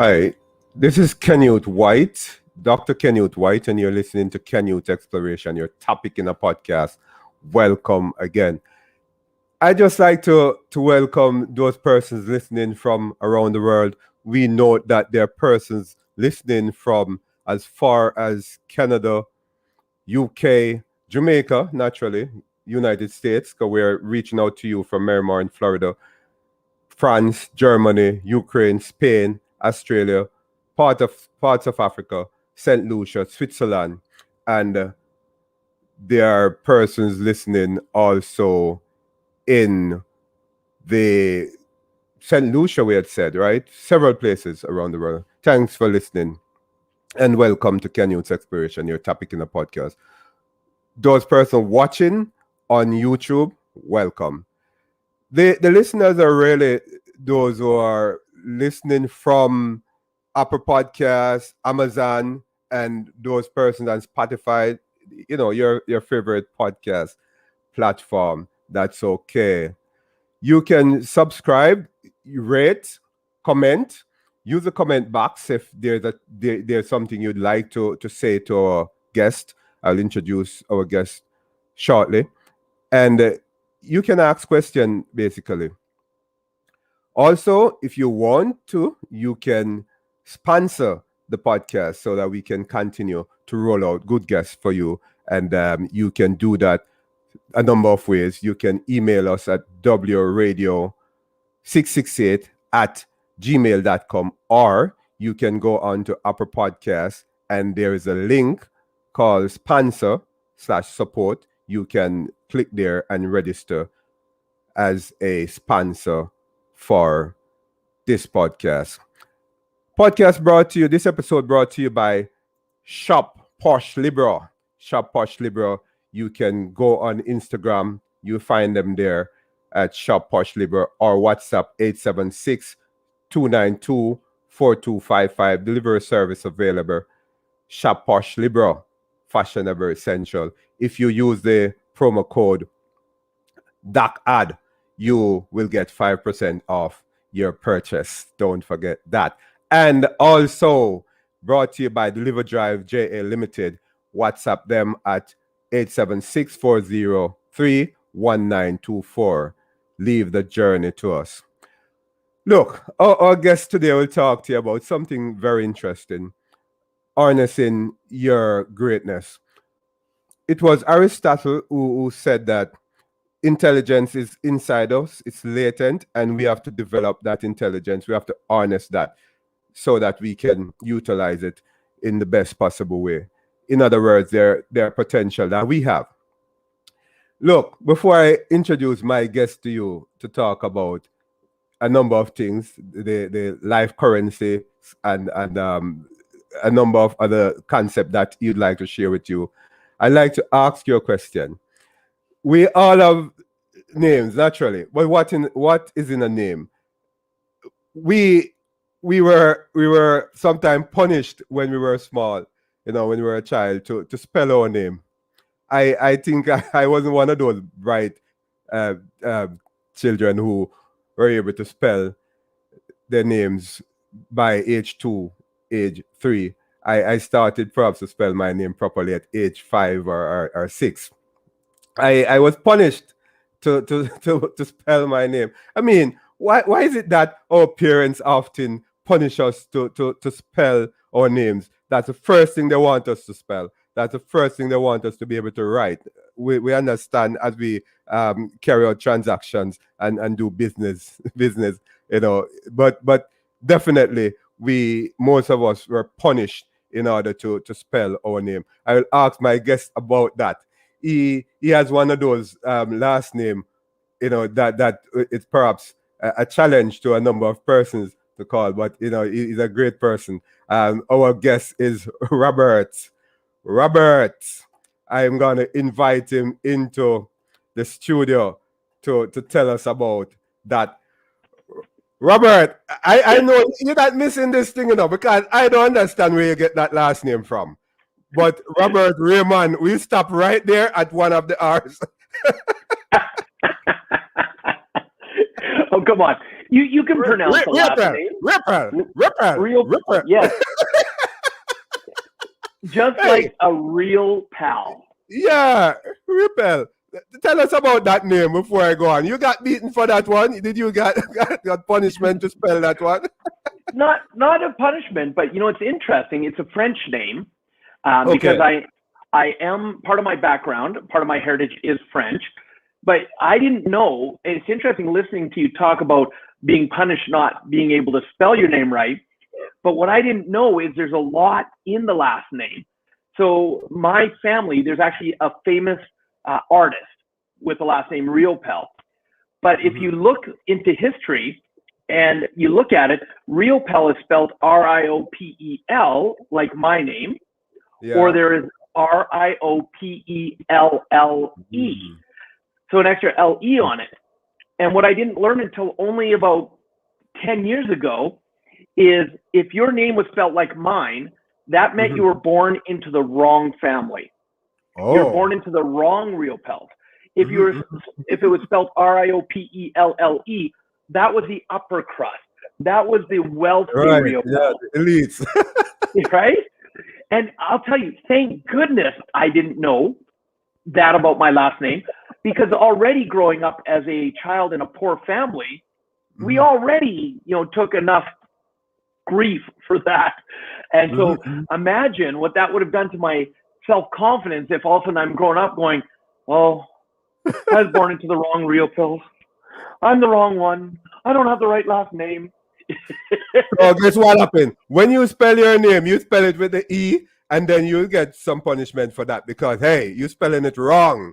Hi, this is Canute White, Dr. Canute White, and you're listening to Canute Exploration, your topic in a podcast. Welcome again. I just like to welcome those persons listening from around the world. We know that there are persons listening from as far as Canada, UK, Jamaica, naturally, United States, because we're reaching out to you from Marymount, Florida, France, Germany, Ukraine, Spain, Australia, parts of Africa, St. Lucia, Switzerland, and there are persons listening also in the St. Lucia, we had said, right? Several places around the world. Thanks for listening and welcome to Canute's Exploration, your topic in the podcast. Those persons watching on YouTube, welcome. The listeners are really those who are listening from Apple Podcasts, Amazon, and those persons on Spotify, your favorite podcast platform. That's okay. You can subscribe, rate, comment, use the comment box if there's something you'd like to say to our guest. I'll introduce our guest shortly. And you can ask questions basically. Also, if you want to, you can sponsor the podcast so that we can continue to roll out good guests for you. And you can do that a number of ways. You can email us at wradio668 at gmail.com, or you can go on to Upper Podcast and there is a link called sponsor/support. You can click there and register as a sponsor for this podcast. This episode brought to you by Shop Posh Libra. Shop Posh Libra. You can go on Instagram. You find them there at Shop Posh Libra or WhatsApp 876-292-4255. Delivery service available. Shop Posh Libra. Fashionable essential. If you use the promo code DACAD, you will get 5% off your purchase. Don't forget that. And also brought to you by Deliver Drive JA Limited. WhatsApp them at 876-403-1924. Leave the journey to us. Look, our guest today will talk to you about something very interesting. Harnessing your greatness. It was Aristotle who said that intelligence is inside us, it's latent, and we have to develop that intelligence. We have to harness that so that we can utilize it in the best possible way. In other words, their potential that we have. Look, before I introduce my guest to you to talk about a number of things, the life currency and a number of other concepts that you'd like to share with you, I'd like to ask you a question. We all have names, naturally, but what is in a name? We were sometimes punished when we were small, when we were a child, to spell our name. I think I wasn't one of those bright children who were able to spell their names by age 2, age 3. I started perhaps to spell my name properly at age 5 or 6. I was punished to spell my name. I mean, why is it that our parents often punish us to spell our names? That's the first thing they want us to spell. That's the first thing they want us to be able to write. We understand as we carry out transactions and do business, but definitely most of us were punished in order to spell our name. I will ask my guest about that. He has one of those last name, that it's perhaps a challenge to a number of persons to call, but he's a great person. Our guest is Robert. Robert, I'm gonna invite him into the studio to tell us about that. Robert, I know you're not missing this thing, because I don't understand where you get that last name from. But Robert Raymond, we stop right there at one of the R's. Oh, come on. You can pronounce the last name. Riopel. Yes. Just like a real pal. Yeah, Riopel. Tell us about that name before I go on. You got beaten for that one? Did you got punishment to spell that one? Not a punishment, but it's interesting. It's a French name because I am, part of my background, part of my heritage is French, but I didn't know. And it's interesting listening to you talk about being punished, not being able to spell your name right. But what I didn't know is there's a lot in the last name. So my family, there's actually a famous artist with the last name Riopel. But if you look into history and you look at it, Riopel is spelled Riopel, like my name, or there is Riopelle. So an extra LE on it. And what I didn't learn until only about 10 years ago is if your name was spelled like mine, that meant you were born into the wrong family. You're born into the wrong Riopels. If it was spelled Riopelle, that was the upper crust. That was the wealthy Riopel. Yeah, the elites. Right? And I'll tell you, thank goodness I didn't know that about my last name, because already growing up as a child in a poor family, we already, took enough grief for that. And so imagine what that would have done to my self-confidence if all of a sudden I'm growing up going, oh, I was born into the wrong Riopel. I'm the wrong one. I don't have the right last name. So guess what happened? When you spell your name, you spell it with the E, and then you get some punishment for that because, hey, you're spelling it wrong.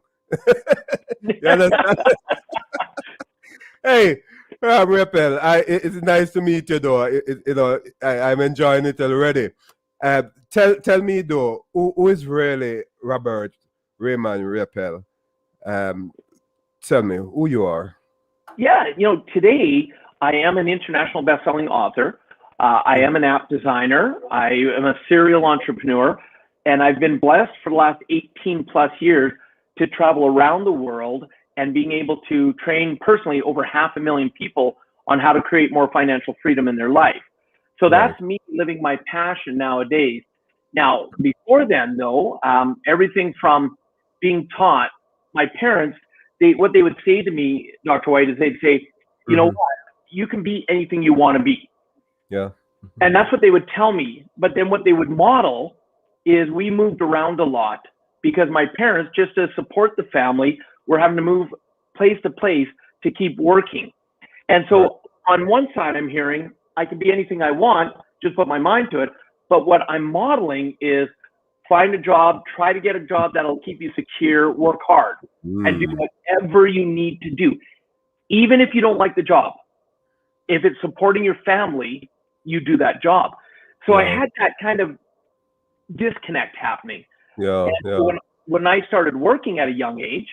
You understand? Hey, Riopel, it's nice to meet you, though. I'm enjoying it already. Tell me, though, who is really Raymond Riopel? Tell me who you are. Yeah, today I am an international best-selling author. I am an app designer. I am a serial entrepreneur, and I've been blessed for the last 18 plus years to travel around the world and being able to train personally over 500,000 people on how to create more financial freedom in their life. So that's me living my passion nowadays. Now, before then, though, everything from being taught, my parents, what they would say to me, Dr. White, is they'd say, you know what, you can be anything you want to be. Yeah. And that's what they would tell me. But then what they would model is we moved around a lot because my parents, just to support the family, were having to move place to place to keep working. And so on one side, I'm hearing I can be anything I want, just put my mind to it. But what I'm modeling is find a job, try to get a job that'll keep you secure, work hard, and do whatever you need to do. Even if you don't like the job, if it's supporting your family, you do that job. So I had that kind of disconnect happening. So when I started working at a young age,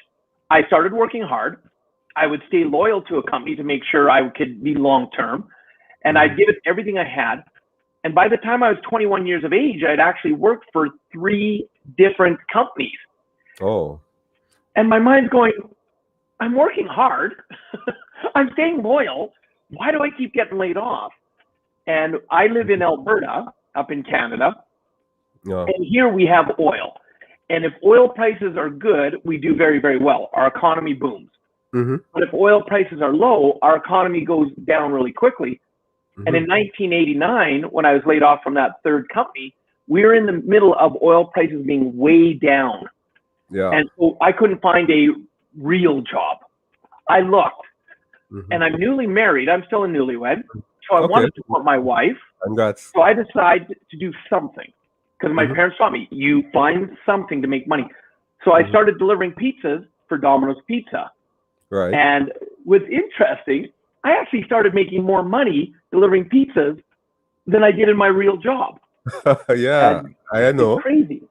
I started working hard. I would stay loyal to a company to make sure I could be long-term. And I'd give it everything I had. And by the time I was 21 years of age, I'd actually worked for 3 different companies. Oh. And my mind's going, I'm working hard. I'm staying loyal. Why do I keep getting laid off? And I live in Alberta, up in Canada. And here we have oil. And if oil prices are good, we do very, very well. Our economy booms. But if oil prices are low, our economy goes down really quickly. And in 1989, when I was laid off from that 3rd company, we were in the middle of oil prices being way down. And so I couldn't find a real job. I looked. And I'm newly married. I'm still a newlywed. So I wanted to support my wife. So I decided to do something. Because my parents taught me, you find something to make money. So I started delivering pizzas for Domino's Pizza. And what's interesting, I actually started making more money delivering pizzas than I did in my real job. I know. It's crazy.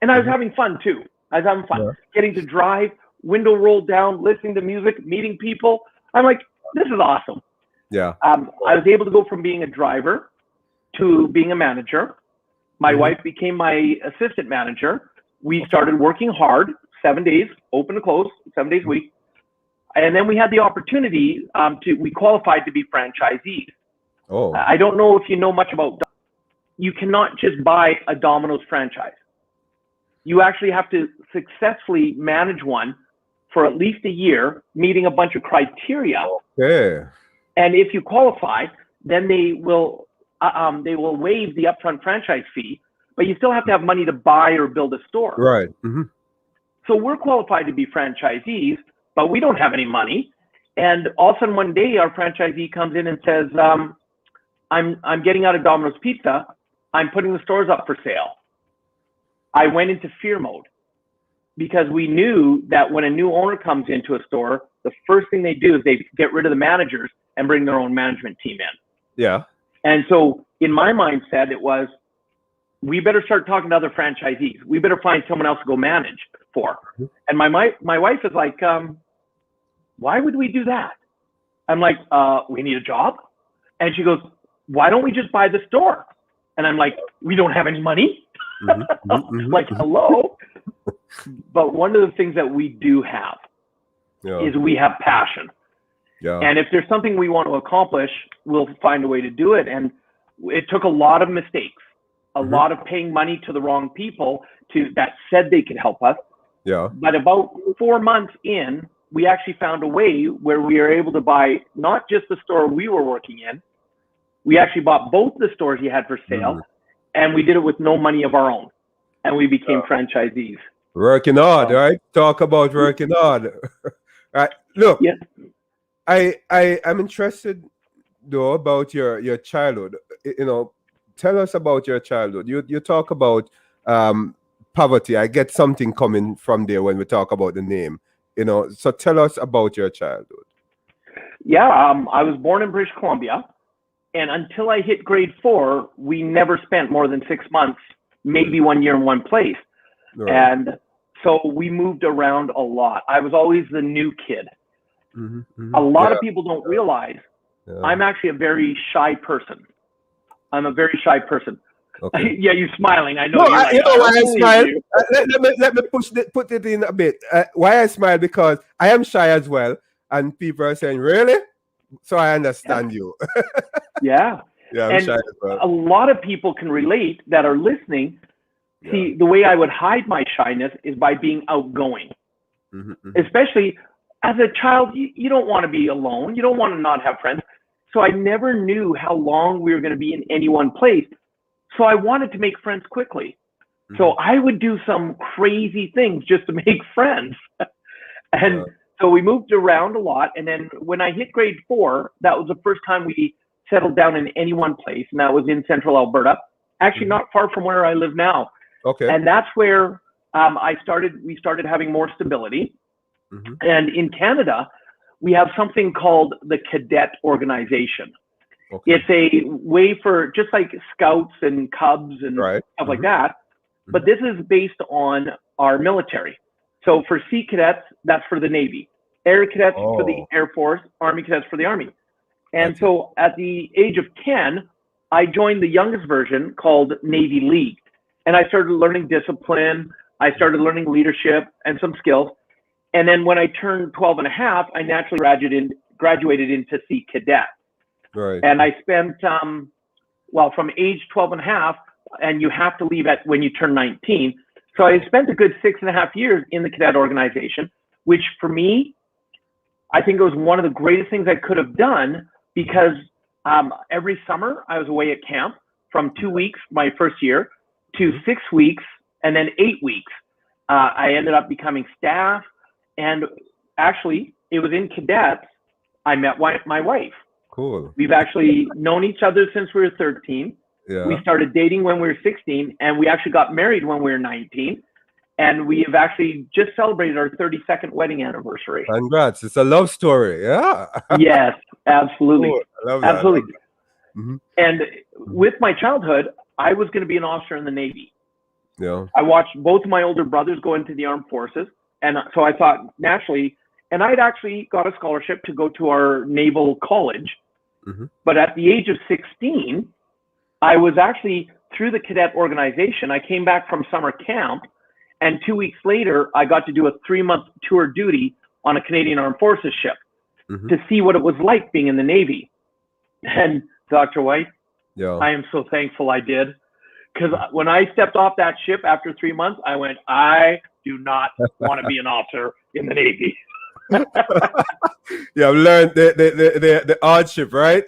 And I was having fun too. I was having fun. Getting to drive, window rolled down, listening to music, meeting people. I'm like, this is awesome. I was able to go from being a driver to being a manager. My wife became my assistant manager. We started working hard, 7 days, open to close, 7 days a week. And then we had the opportunity we qualified to be franchisees. Oh, I don't know if you know much about, you cannot just buy a Domino's franchise. You actually have to successfully manage one for at least a year, meeting a bunch of criteria. okay. And if you qualify, then they will waive the upfront franchise fee, but you still have to have money to buy or build a store. Right. Mm-hmm. So we're qualified to be franchisees, but we don't have any money. And all of a sudden one day our franchisee comes in and says, I'm getting out of Domino's Pizza. I'm putting the stores up for sale. I went into fear mode because we knew that when a new owner comes into a store, the first thing they do is they get rid of the managers and bring their own management team in. Yeah. And so in my mindset, it was, we better start talking to other franchisees. We better find someone else to go manage for. And my wife is like, why would we do that? I'm like, we need a job. And she goes, why don't we just buy the store? And I'm like, we don't have any money. Like, hello. But one of the things that we do have is we have passion. Yeah. And if there's something we want to accomplish, we'll find a way to do it. And it took a lot of mistakes, a lot of paying money to the wrong people that said they could help us. Yeah. But about 4 months in, we actually found a way where we were able to buy not just the store we were working in. We actually bought both the stores he had for sale, and we did it with no money of our own. And we became franchisees. Working hard, right? Talk about working hard. Right. Look, I'm interested though about your childhood. You know, tell us about your childhood. You talk about poverty. I get something coming from there when we talk about the name. You know, so tell us about your childhood. Yeah, I was born in British Columbia, and until I hit grade 4, we never spent more than 6 months, maybe 1 year in one place. Right. And so we moved around a lot. I was always the new kid. A lot of people don't realize I'm actually a very shy person. I'm a very shy person. Okay. Yeah, you're smiling. I know. No, you know why I smile? Let me put it in a bit. Why I smile, because I am shy as well, and people are saying, "Really?" So I understand you. Yeah. Yeah, I'm shy as well. A lot of people can relate that are listening. See, the way I would hide my shyness is by being outgoing. Especially as a child, you don't want to be alone. You don't want to not have friends. So I never knew how long we were going to be in any one place. So I wanted to make friends quickly. So I would do some crazy things just to make friends. And so we moved around a lot. And then when I hit grade 4, that was the first time we settled down in any one place. And that was in central Alberta, actually not far from where I live now. Okay. And that's where we started having more stability. And in Canada, we have something called the Cadet Organization. Okay. It's a way for just like Scouts and Cubs and stuff like that. But this is based on our military. So for Sea Cadets, that's for the Navy. Air Cadets for the Air Force, Army Cadets for the Army. And so at the age of 10, I joined the youngest version called Navy League. And I started learning discipline. I started learning leadership and some skills. And then when I turned 12 and a half, I naturally graduated into Sea Cadet. Right. And I spent, from age 12 and a half, and you have to leave when you turn 19. So I spent a good 6.5 years in the cadet organization, which for me, I think it was one of the greatest things I could have done, because every summer I was away at camp from 2 weeks my first year to 6 weeks and then 8 weeks. I ended up becoming staff, and actually it was in cadets I met my wife. Cool. We've actually known each other since we were 13. Yeah. We started dating when we were 16, and we actually got married when we were 19. And we have actually just celebrated our 32nd wedding anniversary. Congrats. It's a love story. Yeah. Yes, absolutely. Cool. I love that. Absolutely. And with my childhood, I was going to be an officer in the Navy. Yeah. I watched both of my older brothers go into the armed forces. And so I thought naturally, and I'd actually got a scholarship to go to our naval college. But at the age of 16, I was actually through the cadet organization. I came back from summer camp, and 2 weeks later, I got to do a 3-month tour duty on a Canadian Armed Forces ship Mm-hmm. to see what it was like being in the Navy. And Dr. White, Yeah. I am so thankful I did. Because when I stepped off that ship after 3 months, I went, I do not want to be an officer in the Navy. You have learned the hardship, right?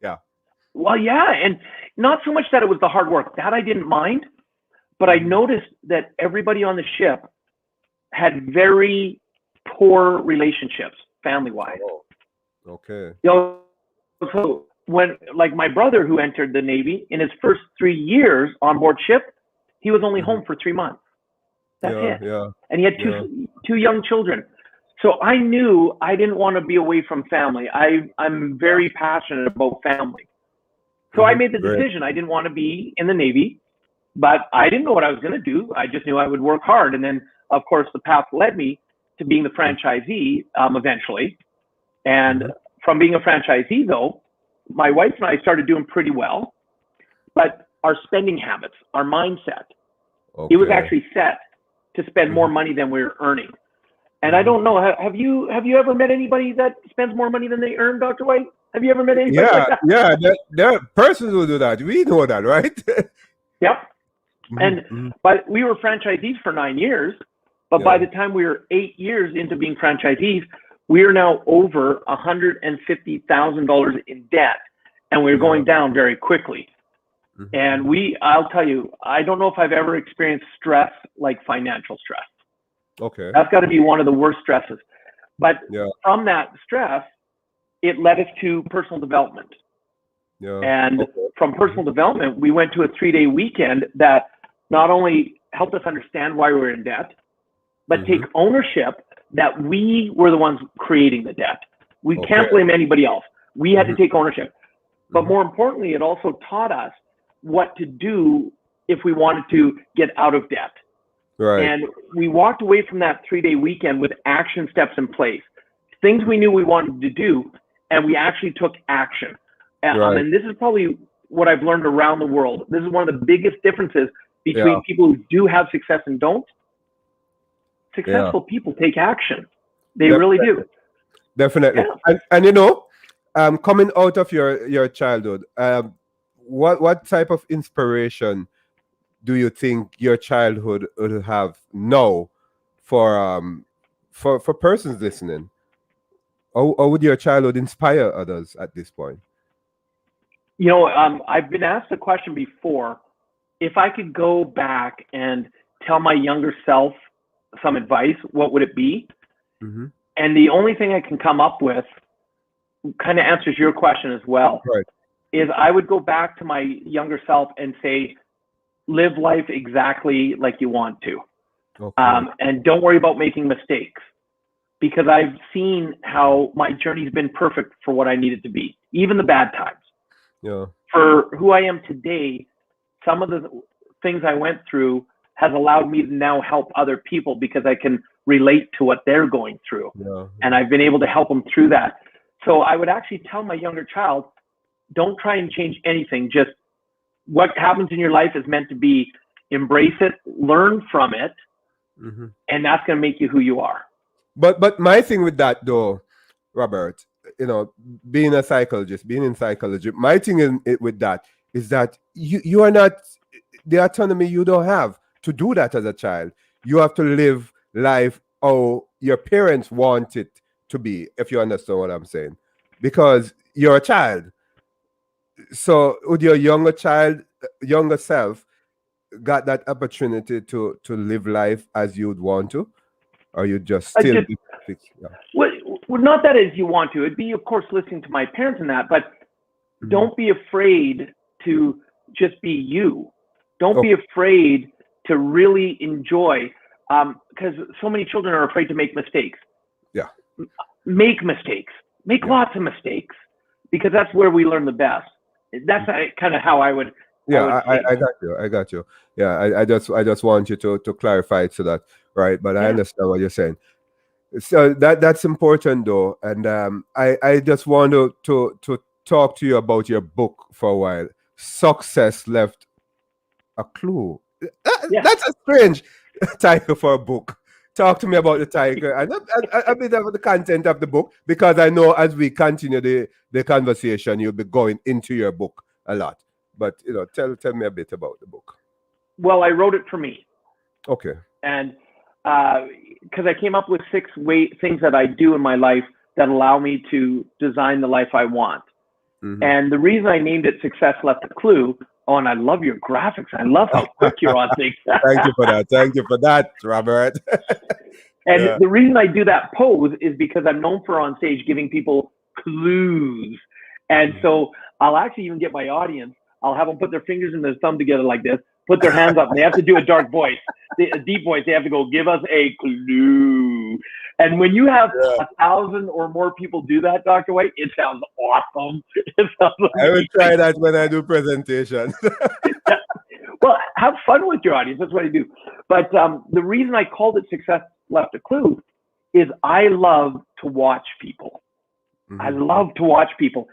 Yeah. Well, yeah, and not so much that it was the hard work. That I didn't mind. But I noticed that everybody on the ship had very poor relationships, family-wise. Oh, okay. You know, so when, like my brother who entered the Navy, in his first 3 years on board ship, he was only home for 3 months. That's Yeah, it. yeah. And he had two young children. So I knew I didn't want to be away from family. I'm very passionate about family. So I made the Great. decision. I didn't want to be in the Navy, but I didn't know what I was going to do. I just knew I would work hard. And then, of course, the path led me to being the franchisee eventually. And from being a franchisee, though, my wife and I started doing pretty well. But our spending habits, our mindset, it was actually set to spend more money than we were earning. And I don't know, have you ever met anybody that spends more money than they earn, Dr. White? Have you ever met anybody like that? Yeah, there are persons who do that. We know that, right? Yep. And but we were franchisees for 9 years, but by the time we were 8 years into being franchisees, we are now over $150,000 in debt, and we're going down very quickly. And I'll tell you, I don't know if I've ever experienced stress like financial stress. Okay. That's got to be one of the worst stresses. But from that stress, it led us to personal development. Yeah. And from personal development, we went to a 3-day weekend that not only helped us understand why we were in debt, but take ownership that we were the ones creating the debt. We can't blame anybody else. We had to take ownership. But more importantly, it also taught us what to do if we wanted to get out of debt. Right. And we walked away from that 3-day weekend with action steps in place, things we knew we wanted to do, and we actually took action. And this is probably what I've learned around the world. This is one of the biggest differences between people who do have success and don't. Successful people take action. They really do. Definitely. Yeah. And you know, coming out of your childhood, what type of inspiration do you think your childhood would have now for persons listening? Or would your childhood inspire others at this point? You know, I've been asked the question before, if I could go back and tell my younger self some advice, what would it be? And the only thing I can come up with kind of answers your question as well. Right. Is I would go back to my younger self and say, live life exactly like you want to. And don't worry about making mistakes, because I've seen how my journey's been perfect for what I need it to be, even the bad times. Yeah. For who I am today, some of the things I went through has allowed me to now help other people because I can relate to what they're going through. Yeah. And I've been able to help them through that. So I would actually tell my younger child, don't try and change anything. Just what happens in your life is meant to be. Embrace it, learn from it, and that's going to make you who you are. But my thing with that though, Robert, you know, being a psychologist, being in psychology, my thing with that is that you are not, the autonomy you don't have to do that as a child. You have to live life how your parents want it to be, if you understand what I'm saying, because you're a child. So would your younger self got that opportunity to live life as you'd want to, or you just still well, not that as you want to. It'd be, of course, listening to my parents and that, but don't be afraid to just be you. Don't be afraid to really enjoy, because so many children are afraid to make mistakes. Yeah. Make mistakes. Make lots of mistakes, because that's where we learn the best. That's kind of how I would. I got you. Yeah, I just want you to clarify it so that, right? But I understand what you're saying. So that's important though, and I just want to talk to you about your book for a while. Success Left a Clue. That's a strange title for a book. talk to me about the tiger and a bit of the content of the book, because I know as we continue the conversation, you'll be going into your book a lot. But tell me a bit about the book. Well, I wrote it for me, Okay. and because I came up with 6 things that I do in my life that allow me to design the life I want. Mm-hmm. And the reason I named it Success Left a Clue. Oh, and I love your graphics. I love how quick you're on things. Thank you for that. Thank you for that, Robert. And Yeah. the reason I do that pose is because I'm known for on stage giving people clues. And so I'll actually even get my audience, I'll have them put their fingers and their thumb together like this, put their hands up, and they have to do a dark voice, a deep voice. They have to go, give us a clue. And when you have 1,000 or more people do that, Dr. White, it sounds awesome. It sounds I will try that when I do presentation. Well, have fun with your audience. That's what I do. But the reason I called it Success Left a Clue is I love to watch people. Mm-hmm. I love to watch people.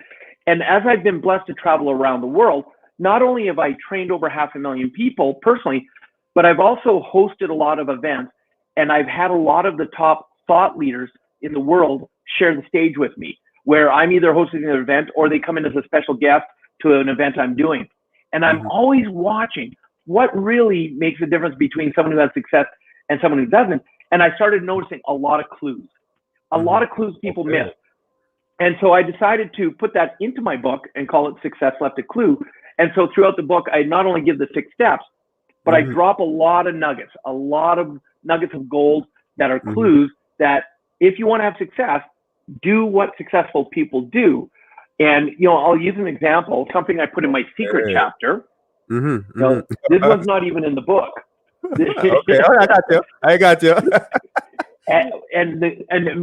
And as I've been blessed to travel around the world, not only have I trained over 500,000 people personally, but I've also hosted a lot of events, and I've had a lot of the top thought leaders in the world share the stage with me, where I'm either hosting an event or they come in as a special guest to an event I'm doing. And I'm always watching what really makes a difference between someone who has success and someone who doesn't. And I started noticing a lot of clues, a lot of clues people miss. And so I decided to put that into my book and call it Success Left a Clue. And so throughout the book, I not only give the 6 steps, but I drop a lot of nuggets of gold that are clues that if you want to have success, do what successful people do. And, I'll use an example, something I put in my secret chapter. This one's not even in the book. Okay, I got you.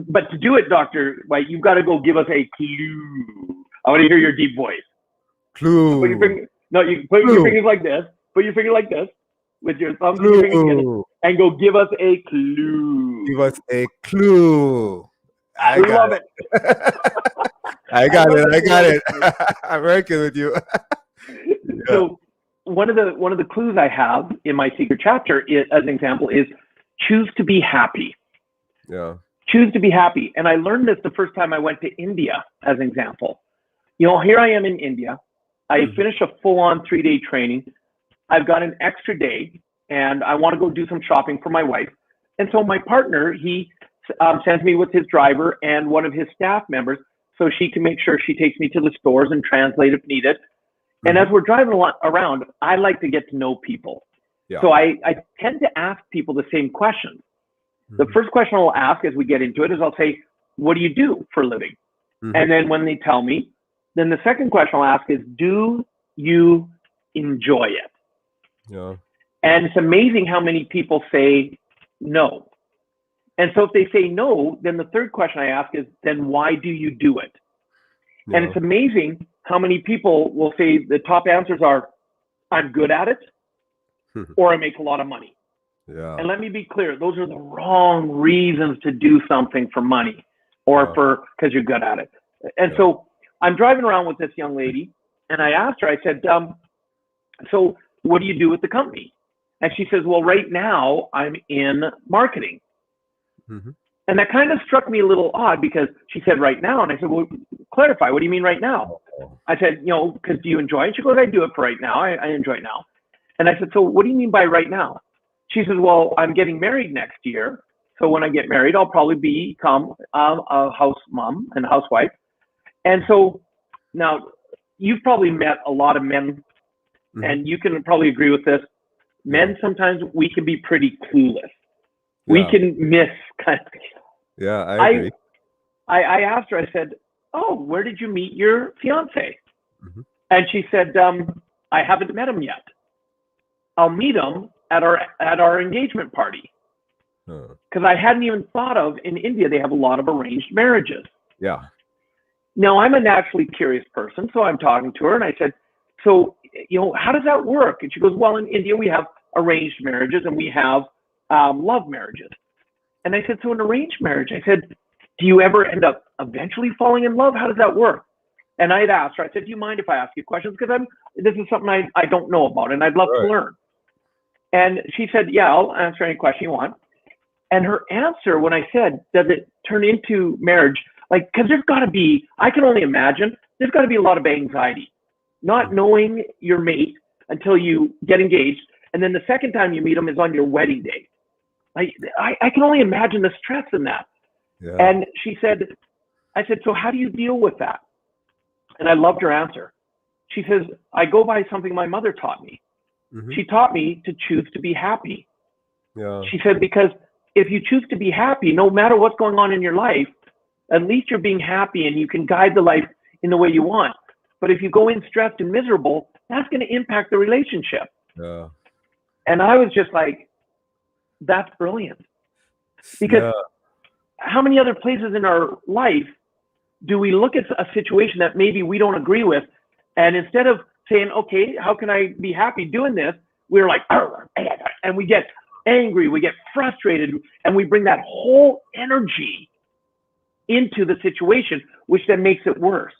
But to do it, Dr. White, you've got to go give us a clue. I want to hear your deep voice. Clue. Put your fingers like this. Put your finger like this with your thumbs and your fingers together, and go give us a clue. Give us a clue. I love it. I got it. I'm working with you. So one of the clues I have in my secret chapter, as an example, is choose to be happy. Yeah. Choose to be happy. And I learned this the first time I went to India, as an example. Here I am in India. I finished a full-on 3-day training. I've got an extra day, and I want to go do some shopping for my wife. And so my partner, he sends me with his driver and one of his staff members so she can make sure she takes me to the stores and translate if needed. And as we're driving around, I like to get to know people. Yeah. So I tend to ask people the same questions. The first question I'll ask as we get into it is I'll say, what do you do for a living? And then when they tell me, then the second question I'll ask is, do you enjoy it? Yeah. And it's amazing how many people say no. And so if they say no, then the third question I ask is, then why do you do it? Yeah. And it's amazing how many people will say the top answers are, I'm good at it, or I make a lot of money. Yeah. And let me be clear, those are the wrong reasons to do something for money or because you're good at it. And so I'm driving around with this young lady, and I asked her, I said, so what do you do with the company? And she says, well, right now I'm in marketing. And that kind of struck me a little odd because she said right now, and I said, well, clarify, what do you mean right now? I said, because do you enjoy it? She goes, I do it for right now. I enjoy it now. And I said, so what do you mean by right now? She says, well, I'm getting married next year. So when I get married, I'll probably become a house mom and a housewife. And so now you've probably met a lot of men, and you can probably agree with this. Men, sometimes we can be pretty clueless. We can miss kind of. Yeah, I agree. I asked her, I said, oh, where did you meet your fiance? And she said, I haven't met him yet. I'll meet him at our engagement party. Because I hadn't even thought of, in India, they have a lot of arranged marriages. Yeah. Now, I'm a naturally curious person, so I'm talking to her, and I said, so, how does that work? And she goes, well, in India, we have arranged marriages, and we have love marriages. And I said, so an arranged marriage, I said, do you ever end up eventually falling in love? How does that work? And I'd asked her, I said, do you mind if I ask you questions? Because this is something I don't know about, and I'd love to learn. And she said, yeah, I'll answer any question you want. And her answer when I said, does it turn into marriage? Like, because there's got to be, I can only imagine, there's got to be a lot of anxiety. Not knowing your mate until you get engaged. And then the second time you meet them is on your wedding day. Like, I can only imagine the stress in that. Yeah. And she said, I said, so how do you deal with that? And I loved her answer. She says, I go by something my mother taught me. Mm-hmm. She taught me to choose to be happy. Yeah. She said, because if you choose to be happy, no matter what's going on in your life, at least you're being happy and you can guide the life in the way you want. But if you go in stressed and miserable, that's going to impact the relationship. Yeah. And I was just like, that's brilliant. Because how many other places in our life do we look at a situation that maybe we don't agree with, and instead of saying, okay, how can I be happy doing this, we're like, and we get angry, we get frustrated, and we bring that whole energy into the situation, which then makes it worse.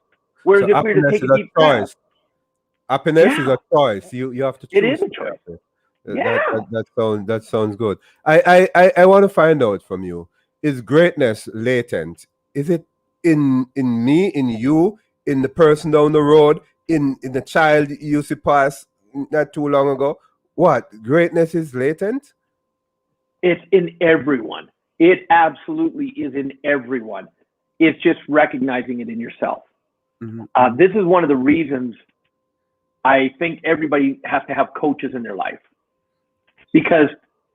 Whereas So if we were to take a deep breath, happiness is a choice. You have to choose. It is a choice. That sounds good. I want to find out from you, is greatness latent? Is it in me, in you, in the person down the road, in the child you used to pass not too long ago? What? Greatness is latent? It's in everyone. It absolutely is in everyone. It's just recognizing it in yourself. Mm-hmm. This is one of the reasons I think everybody has to have coaches in their life, because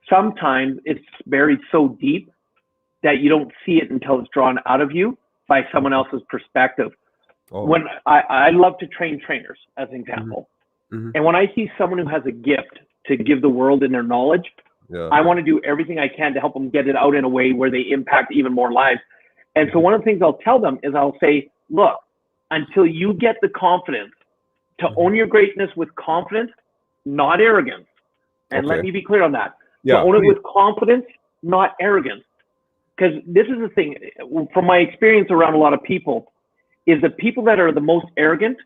sometimes it's buried so deep that you don't see it until it's drawn out of you by someone else's perspective. Oh. When I love to train trainers, as an example, Mm-hmm. and when I see someone who has a gift to give the world in their knowledge, I want to do everything I can to help them get it out in a way where they impact even more lives. And so one of the things I'll tell them is I'll say, look, until you get the confidence to own your greatness with confidence, not arrogance. And let me be clear on that. To own it with confidence, not arrogance. Because this is the thing, from my experience around a lot of people, is the people that are the most arrogant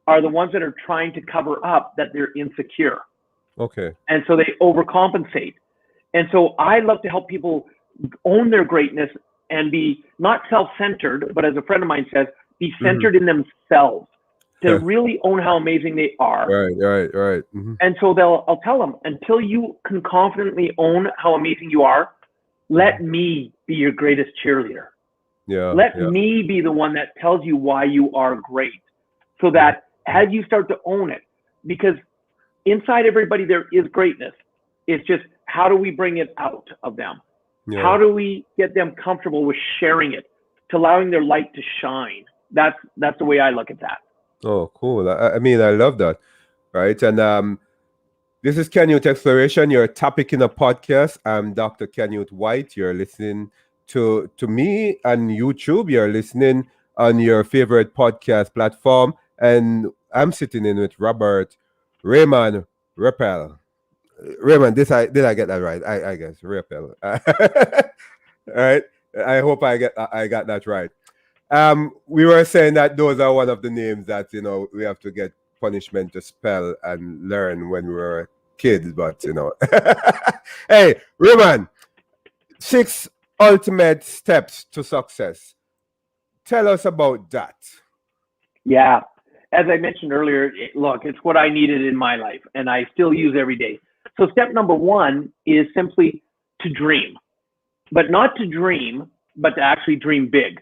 are the ones that are trying to cover up that they're insecure. Okay. And so they overcompensate. And so I love to help people own their greatness and be not self-centered, but as a friend of mine says, be centered in themselves, to really own how amazing they are. Right. Mm-hmm. And so I'll tell them, until you can confidently own how amazing you are, let me be your greatest cheerleader. Let me be the one that tells you why you are great, so that as you start to own it, because inside everybody there is greatness. It's just, how do we bring it out of them? Yeah. How do we get them comfortable with sharing it, to allowing their light to shine? That's the way I look at that. Oh, cool. I mean, I love that. Right. And this is Canute Exploration, your topic in a podcast. I'm Dr. Canute White. You're listening to me on YouTube. You're listening on your favorite podcast platform. And I'm sitting in with Raymond Riopel. Raymond, did I get that right? I guess Riopel. All right. I hope I got that right. We were saying that those are one of the names that, we have to get punishment to spell and learn when we were kids, but Hey, Raymond, 6 ultimate steps to success. Tell us about that. Yeah. As I mentioned earlier, look, it's what I needed in my life and I still use every day. So step number 1 is simply to dream, but not to dream, but to actually dream big.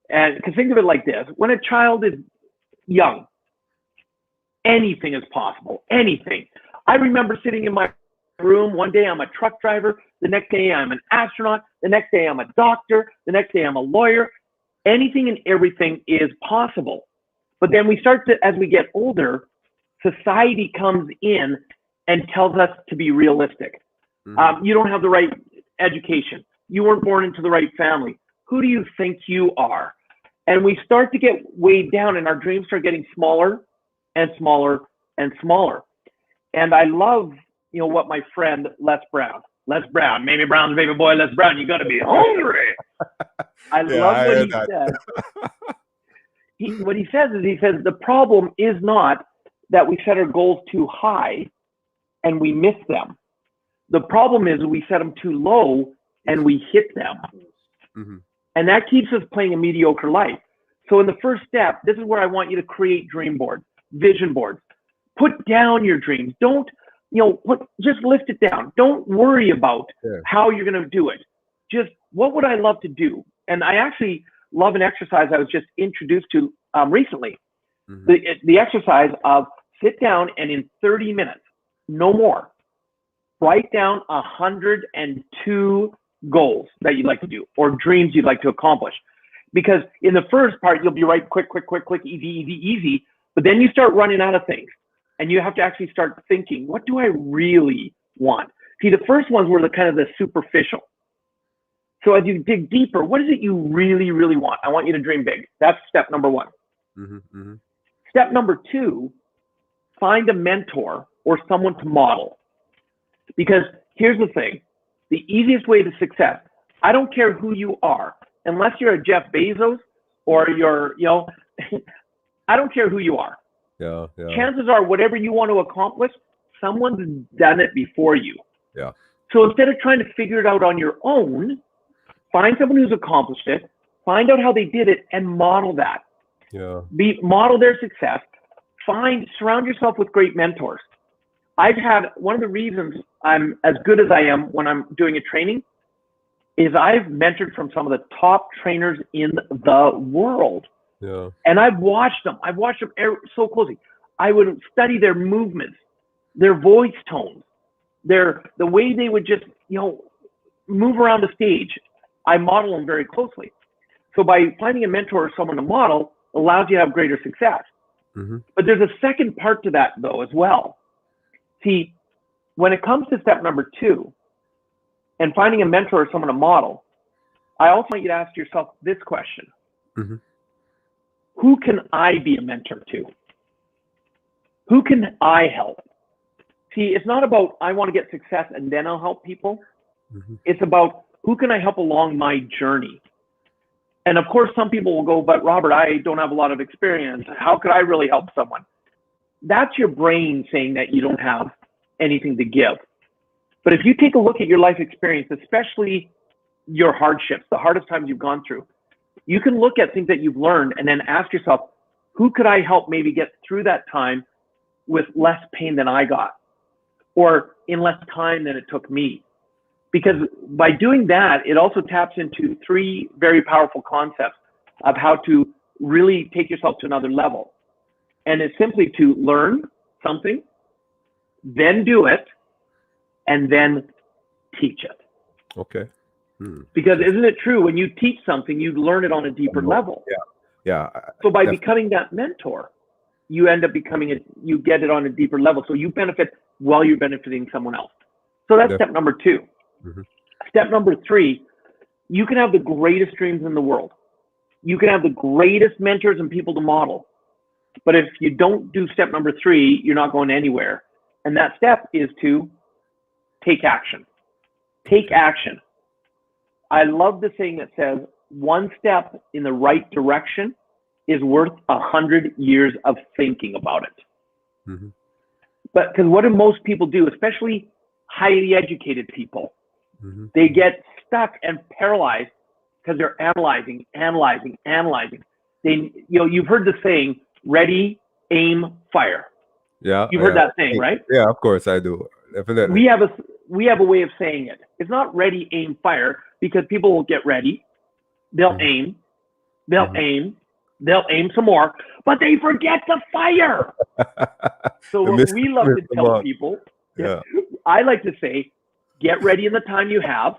And because think of it like this, when a child is young, anything is possible, anything. I remember sitting in my room, one day I'm a truck driver, the next day I'm an astronaut, the next day I'm a doctor, the next day I'm a lawyer. Anything and everything is possible. But then we start to, as we get older, society comes in and tells us to be realistic. You don't have the right education. You weren't born into the right family. Who do you think you are? And we start to get weighed down and our dreams start getting smaller and smaller and smaller. And I love, what my friend Les Brown, Mamie Brown's baby boy, Les Brown, you got to be hungry. I love what he says. What he says is, the problem is not that we set our goals too high and we miss them. The problem is we set them too low and we hit them. Mm-hmm. And that keeps us playing a mediocre life. So in the first step, this is where I want you to create dream boards, vision boards. Put down your dreams. Don't, just lift it down. Don't worry about how you're going to do it. Just, what would I love to do? And I actually love an exercise I was just introduced to recently. Mm-hmm. The exercise of sit down and in 30 minutes, no more, write down 102 goals that you'd like to do or dreams you'd like to accomplish. Because in the first part, you'll be right, quick, easy. But then you start running out of things. And you have to actually start thinking, what do I really want? See, the first ones were the superficial. So as you dig deeper, what is it you really, really want? I want you to dream big. That's step number one. Mm-hmm, mm-hmm. Step number two, find a mentor or someone to model. Because here's the thing, the easiest way to success, I don't care who you are, unless you're a Jeff Bezos or you're, I don't care who you are. Yeah. Chances are whatever you want to accomplish, someone's done it before you. Yeah. So instead of trying to figure it out on your own, find someone who's accomplished it, find out how they did it, and model that. Yeah. Model their success. Surround yourself with great mentors. I've had, one of the reasons I'm as good as I am when I'm doing a training is I've mentored from some of the top trainers in the world. Yeah. And I've watched them so closely. I would study their movements, their voice tones, the way they would just, move around the stage. I model them very closely. So by finding a mentor or someone to model allows you to have greater success. Mm-hmm. But there's a second part to that though as well. See, when it comes to step number two and finding a mentor or someone to model, I also want you to ask yourself this question. Mm-hmm. Who can I be a mentor to? Who can I help? See, it's not about I want to get success and then I'll help people. Mm-hmm. It's about who can I help along my journey? And of course, some people will go, but Robert, I don't have a lot of experience. How could I really help someone? That's your brain saying that you don't have anything to give. But if you take a look at your life experience, especially your hardships, the hardest times you've gone through, you can look at things that you've learned and then ask yourself, who could I help maybe get through that time with less pain than I got or in less time than it took me? Because by doing that, it also taps into three very powerful concepts of how to really take yourself to another level. And it's simply to learn something, then do it, and then teach it. Okay. Because isn't it true, when you teach something, you learn it on a deeper level. Yeah. So by becoming that mentor, you end up you get it on a deeper level. So you benefit while you're benefiting someone else. So that's step number two. Mm-hmm. Step number three, you can have the greatest dreams in the world. You can have the greatest mentors and people to model. But if you don't do step number three, you're not going anywhere. And that step is to take action. Take action. I love the saying that says, one step in the right direction is worth 100 years of thinking about it. Mm-hmm. But because what do most people do, especially highly educated people? Mm-hmm. They get stuck and paralyzed because they're analyzing. You've heard the saying, ready, aim, fire. Yeah. You've heard that saying, right? Yeah, of course I do. Definitely. We have a way of saying it. It's not ready, aim, fire, because people will get ready, they'll aim, they'll aim, they'll aim some more, but they forget to fire. So what we love to tell people, I like to say, get ready in the time you have,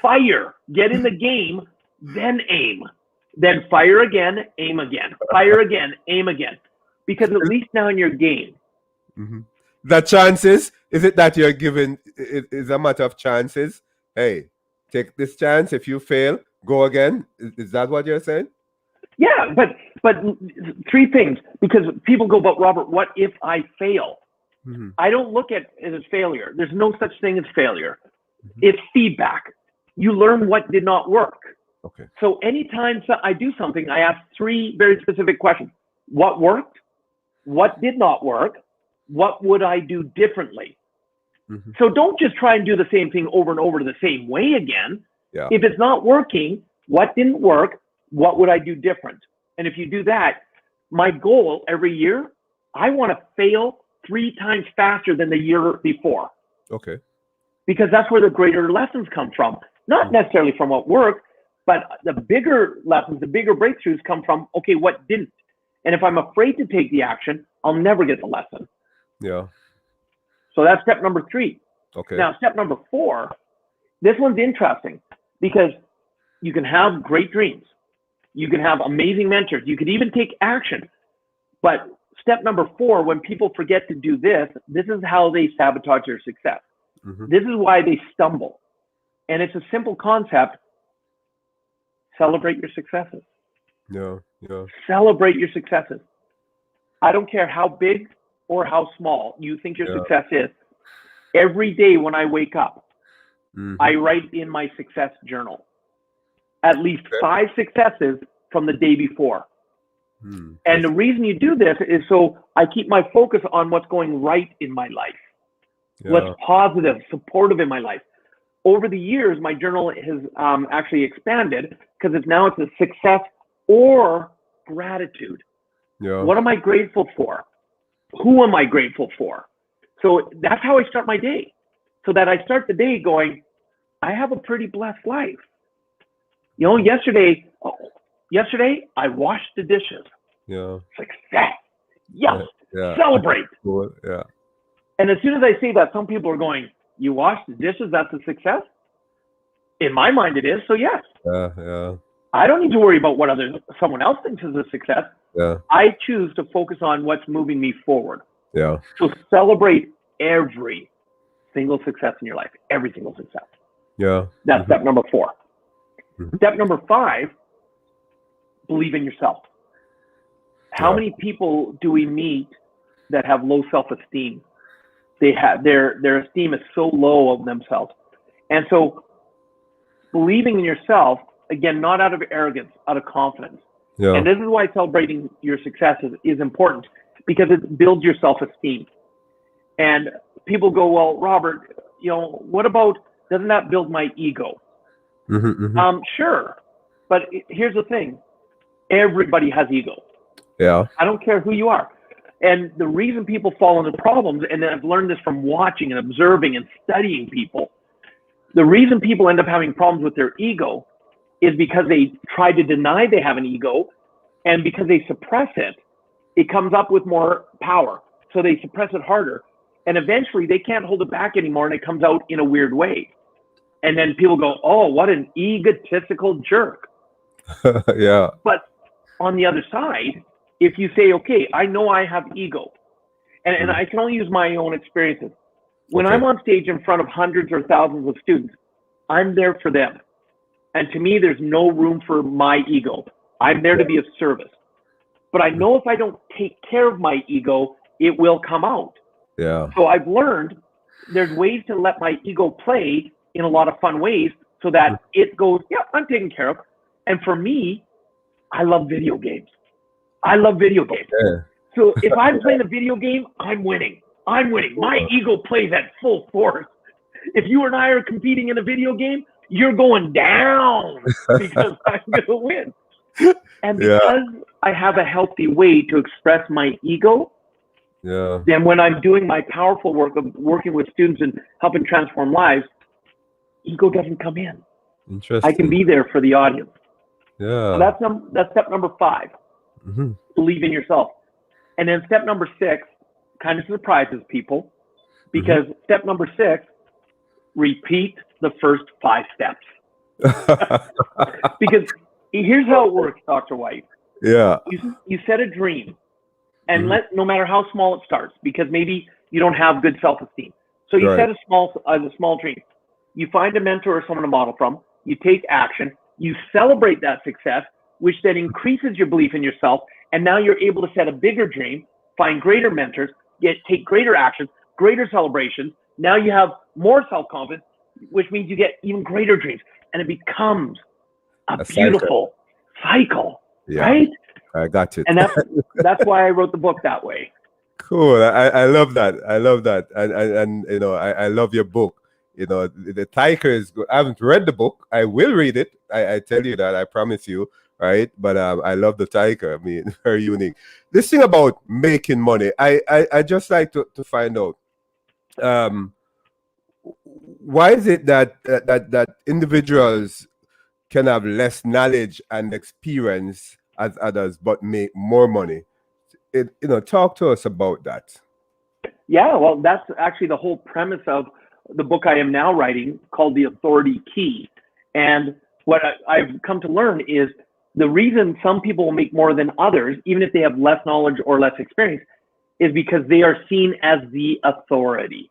fire, get in the game, then aim, then fire again, aim again, fire again, aim again, because at least now in your game. Mm-hmm. The chances, is it that you're given, is a matter of chances? Hey, take this chance. If you fail, go again. Is that what you're saying? Yeah, but three things, because people go, but Robert, what if I fail? Mm-hmm. I don't look at it as failure. There's no such thing as failure. Mm-hmm. It's feedback. You learn what did not work. Okay. So anytime I do something, I ask three very specific questions. What worked? What did not work? What would I do differently? Mm-hmm. So don't just try and do the same thing over and over the same way again. Yeah. If it's not working, what didn't work? What would I do different? And if you do that, my goal every year, I want to fail 3 times faster than the year before. Okay. Because that's where the greater lessons come from. Not necessarily from what worked, but the bigger lessons, the bigger breakthroughs come from, okay, what didn't? And if I'm afraid to take the action, I'll never get the lesson. Yeah. So that's step number 3. Okay. Now, step number 4, this one's interesting because you can have great dreams. You can have amazing mentors. You could even take action. But step number 4, when people forget to do this, this is how they sabotage their success. Mm-hmm. This is why they stumble. And it's a simple concept. Celebrate your successes. Yeah. Yeah. Celebrate your successes. I don't care how big or how small you think your success is. Every day when I wake up, I write in my success journal at least 5 successes from the day before. And the reason you do this is so I keep my focus on what's going right in my life. What's positive, supportive in my life. Over the years, my journal has actually expanded because it's a success or gratitude. Yeah. What am I grateful for? Who am I grateful for? So that's how I start my day. So that I start the day going, I have a pretty blessed life. You know, yesterday I washed the dishes. Yeah. Success. Yes. Yeah. Celebrate. Cool. Yeah. And as soon as I say that, some people are going, you wash the dishes, that's a success? In my mind, it is. So yes. Yeah. Yeah. I don't need to worry about what someone else thinks is a success. Yeah. I choose to focus on what's moving me forward. Yeah. So celebrate every single success in your life, every single success. Yeah. That's step number 4. Step number 5, believe in yourself. How many people do we meet that have low self-esteem? They have their esteem is so low of themselves. And so believing in yourself, again, not out of arrogance, out of confidence. Yeah. And this is why celebrating your successes is important, because it builds your self-esteem. And people go, well, Robert, you know, what about, doesn't that build my ego? Sure. But here's the thing. Everybody has ego. Yeah. I don't care who you are. And the reason people fall into problems, and I've learned this from watching and observing and studying people, the reason people end up having problems with their ego is because they try to deny they have an ego, and because they suppress it, it comes up with more power. So they suppress it harder, and eventually they can't hold it back anymore, and it comes out in a weird way. And then people go, oh, what an egotistical jerk. Yeah. But on the other side, if you say, okay, I know I have ego, and I can only use my own experiences. When I'm on stage in front of hundreds or thousands of students, I'm there for them. And to me, there's no room for my ego. I'm there to be of service. But I know if I don't take care of my ego, it will come out. Yeah. So I've learned there's ways to let my ego play in a lot of fun ways so that it goes, yeah, I'm taken care of. And for me, I love video games. I love video games. Yeah. So if I'm playing a video game, I'm winning. I'm winning. My ego plays at full force. If you and I are competing in a video game, you're going down because I'm going to win. And because I have a healthy way to express my ego, then when I'm doing my powerful work of working with students and helping transform lives, ego doesn't come in. Interesting. I can be there for the audience. Yeah. So that's step number 5. Believe in yourself. And then step number 6 kind of surprises people, because step number 6, repeat the first 5 steps. Because here's how it works, Dr. White. Yeah. You set a dream, and no matter how small it starts, because maybe you don't have good self-esteem. So you set a small dream. You find a mentor or someone to model from. You take action. You celebrate that success, which then increases your belief in yourself. And now you're able to set a bigger dream, find greater mentors, take greater actions, greater celebrations. Now you have more self-confidence, which means you get even greater dreams. And it becomes a beautiful cycle, right? I got it. And that's why I wrote the book that way. Cool. I love that. I love that. And you know, I love your book. You know, the tiger is good. I haven't read the book. I will read it. I tell you that. I promise you. Right. But I love the tiger. I mean, very unique. This thing about making money, I just like to find out. Um, why is it that individuals can have less knowledge and experience as others, but make more money? You know, talk to us about that. Yeah, well, that's actually the whole premise of the book I am now writing called The Authority Key. And what I've come to learn is the reason some people will make more than others, even if they have less knowledge or less experience, is because they are seen as the authority.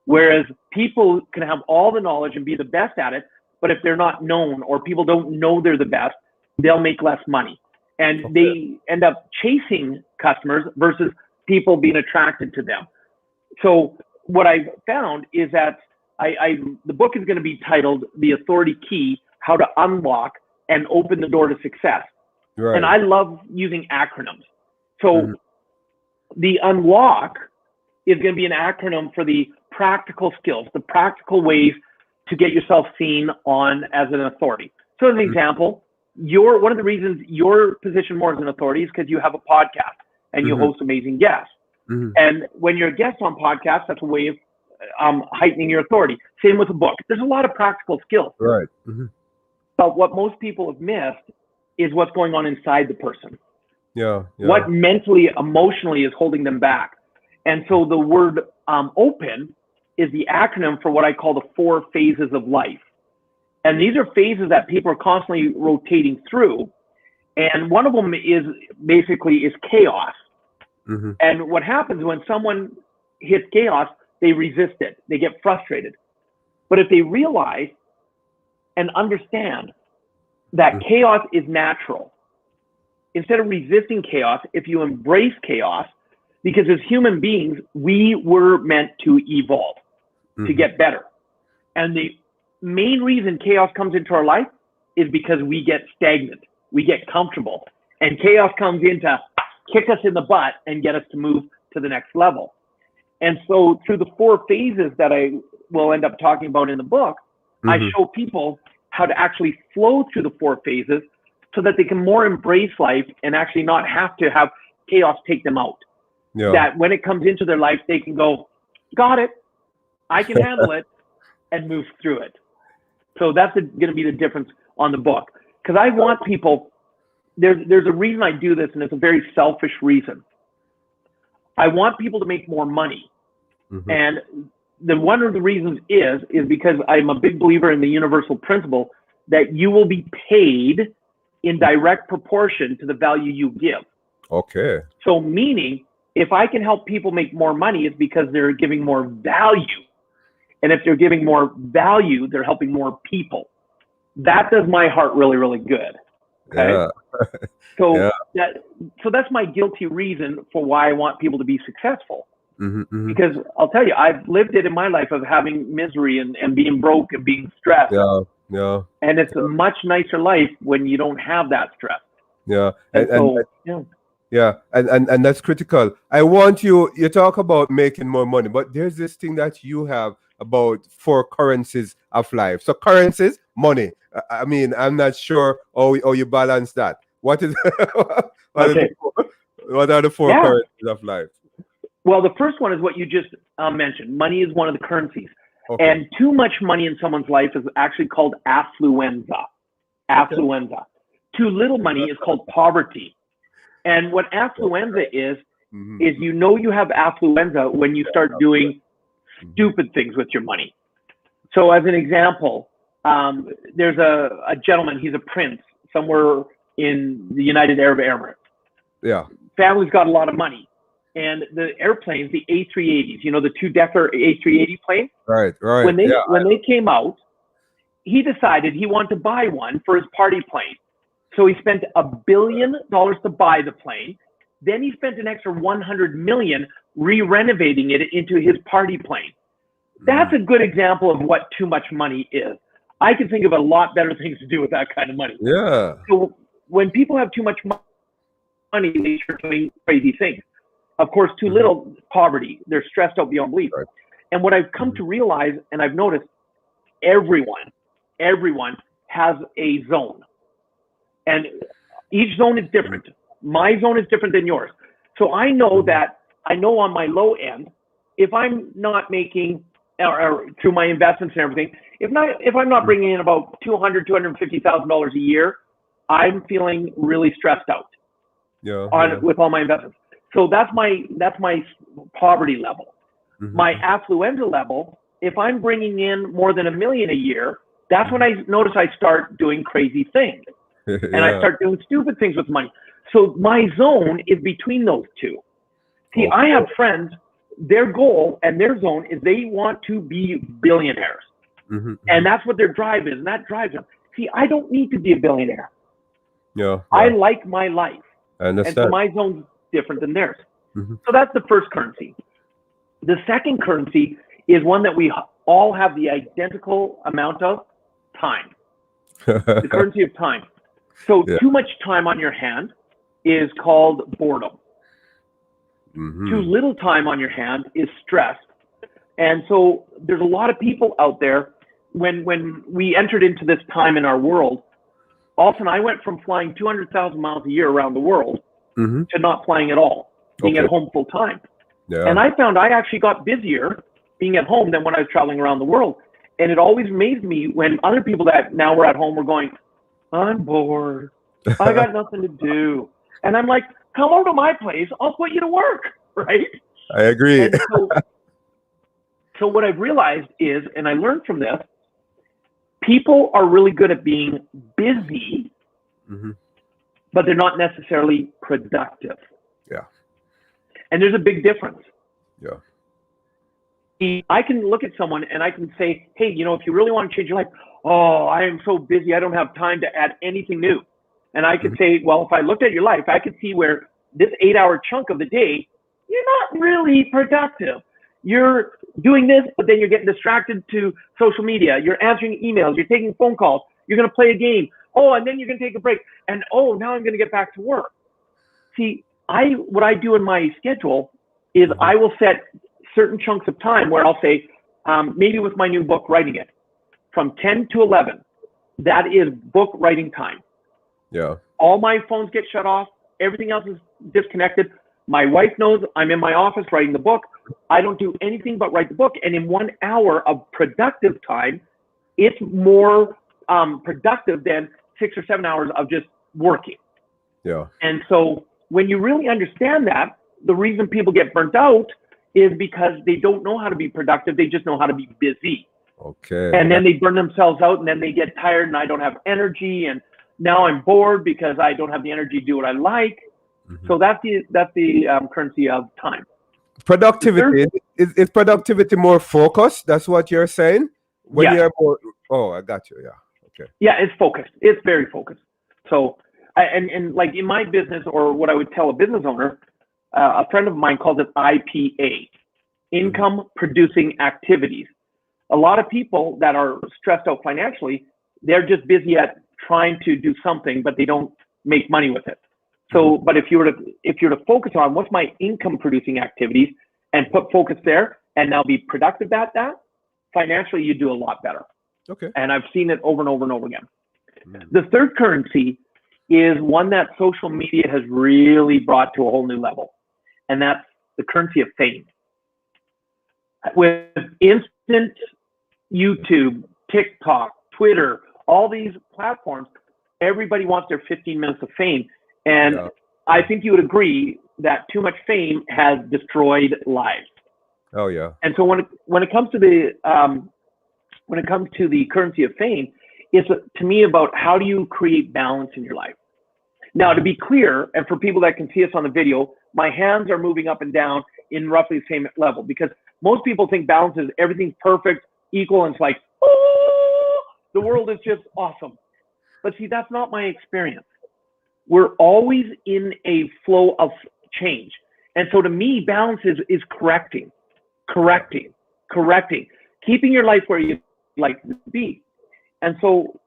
Whereas people can have all the knowledge and be the best at it, but if they're not known or people don't know they're the best, they'll make less money. And they end up chasing customers versus people being attracted to them. So what I've found is that the book is going to be titled The Authority Key, How to Unlock and Open the Door to Success. Right. And I love using acronyms. So the unlock is going to be an acronym for the practical skills, the practical ways to get yourself seen on as an authority. So as an example, one of the reasons you're positioned more as an authority is because you have a podcast and you host amazing guests. And when you're a guest on podcasts, that's a way of heightening your authority. Same with a book. There's a lot of practical skills. Right. But what most people have missed is what's going on inside the person. Yeah. What mentally, emotionally is holding them back. And so the word open is the acronym for what I call the 4 phases of life. And these are phases that people are constantly rotating through. And one of them is basically chaos. And what happens when someone hits chaos, they resist it. They get frustrated. But if they realize and understand that chaos is natural, instead of resisting chaos, if you embrace chaos, because as human beings, we were meant to evolve, to get better. And the main reason chaos comes into our life is because we get stagnant, we get comfortable, and chaos comes in to kick us in the butt and get us to move to the next level. And so through the 4 phases that I will end up talking about in the book, I show people how to actually flow through the 4 phases so that they can more embrace life and actually not have to have chaos take them out. That when it comes into their life, they can go, got it, I can handle it, and move through it. So that's going to be the difference on the book. Because I want people, there's a reason I do this, and it's a very selfish reason. I want people to make more money. And one of the reasons is because I'm a big believer in the universal principle that you will be paid in direct proportion to the value you give. Okay. So meaning, if I can help people make more money, it's because they're giving more value. And if they're giving more value, they're helping more people. That does my heart really, really good. Okay. So that's my guilty reason for why I want people to be successful. Because I'll tell you, I've lived it in my life of having misery and being broke and being stressed. And it's a much nicer life when you don't have that stress. And that's critical. I want you talk about making more money, but there's this thing that you have about 4 currencies of life. So currencies, money. I mean, I'm not sure how you balance that. What is what are the 4 currencies of life? Well, the first one is what you just mentioned. Money is one of the currencies. And too much money in someone's life is actually called affluenza. Too little money is called poverty. And what affluenza is you have affluenza when you start doing stupid things with your money. So as an example, there's a gentleman, he's a prince somewhere in the United Arab Emirates. Family's got a lot of money. And the airplanes, the A380s, the 2-decker A380 plane. Right. When they came out, he decided he wanted to buy one for his party plane. So he spent $1 billion to buy the plane. Then he spent an extra $100 million re-renovating it into his party plane. That's a good example of what too much money is. I can think of a lot better things to do with that kind of money. So when people have too much money, they start doing crazy things. Of course, too little, poverty. They're stressed out beyond belief. Right. And what I've come to realize, and I've noticed, everyone has a zone. And each zone is different. My zone is different than yours. So I know that, I know on my low end, if I'm not making, or through my investments and everything, if I'm not bringing in about $250,000 a year, I'm feeling really stressed out with all my investments. So that's my poverty level. My affluenza level, if I'm bringing in more than $1 million a year, that's when I notice I start doing crazy things. And I start doing stupid things with money. So my zone is between those two. See, I have friends, their goal and their zone is they want to be billionaires. And that's what their drive is, and that drives them. See, I don't need to be a billionaire. I like my life. I understand. And so my zone's different than theirs. So that's the first currency. The second currency is one that we all have the identical amount of: time. The currency of time. So too much time on your hand is called boredom. Too little time on your hand is stress. And so there's a lot of people out there, when we entered into this time in our world, all of a sudden I went from flying 200,000 miles a year around the world to not flying at all, being at home full time. And I found I actually got busier being at home than when I was traveling around the world. And it always amazed me when other people that now were at home were going, I'm bored. I got nothing to do. And I'm like, come over to my place. I'll put you to work, right? I agree. And so what I've realized is, and I learned from this, people are really good at being busy, but they're not necessarily productive. And there's a big difference. I can look at someone and I can say, hey, if you really want to change your life, I am so busy, I don't have time to add anything new. And I could say, well, if I looked at your life, I could see where this 8-hour chunk of the day, you're not really productive. You're doing this, but then you're getting distracted to social media. You're answering emails. You're taking phone calls. You're going to play a game. And then you're going to take a break. And now I'm going to get back to work. See, what I do in my schedule is I will set certain chunks of time where I'll say, maybe with my new book, writing it, from 10 to 11, that is book writing time. All my phones get shut off. Everything else is disconnected. My wife knows I'm in my office writing the book. I don't do anything but write the book. And in 1 hour of productive time, it's more productive than 6 or 7 hours of just working. And so when you really understand that, the reason people get burnt out is because they don't know how to be productive. They just know how to be busy. And then they burn themselves out, and then they get tired, and I don't have energy, and now I'm bored because I don't have the energy to do what I like. So that's the currency of time. Productivity is productivity more focused? That's what you're saying? When you're more, I got you. Yeah, it's focused. It's very focused. So, and like in my business, or what I would tell a business owner, a friend of mine calls it IPA, income producing activities. A lot of people that are stressed out financially, they're just busy at trying to do something, but they don't make money with it. So, but if you were to focus on what's my income producing activities and put focus there, and now be productive at that, financially you do a lot better. And I've seen it over and over and over again. The third currency is one that social media has really brought to a whole new level, and that's the currency of fame. With instant YouTube, TikTok, Twitter, all these platforms, everybody wants their 15 minutes of fame. And I think you would agree that too much fame has destroyed lives. And so when it comes to the currency of fame, it's to me about how do you create balance in your life. Now, to be clear, and for people that can see us on the video, my hands are moving up and down in roughly the same level, because most people think balance is everything's perfect, equal, and it's like, the world is just awesome. But see, that's not my experience. We're always in a flow of change. And so to me, balance is correcting, keeping your life where you'd like to be. And so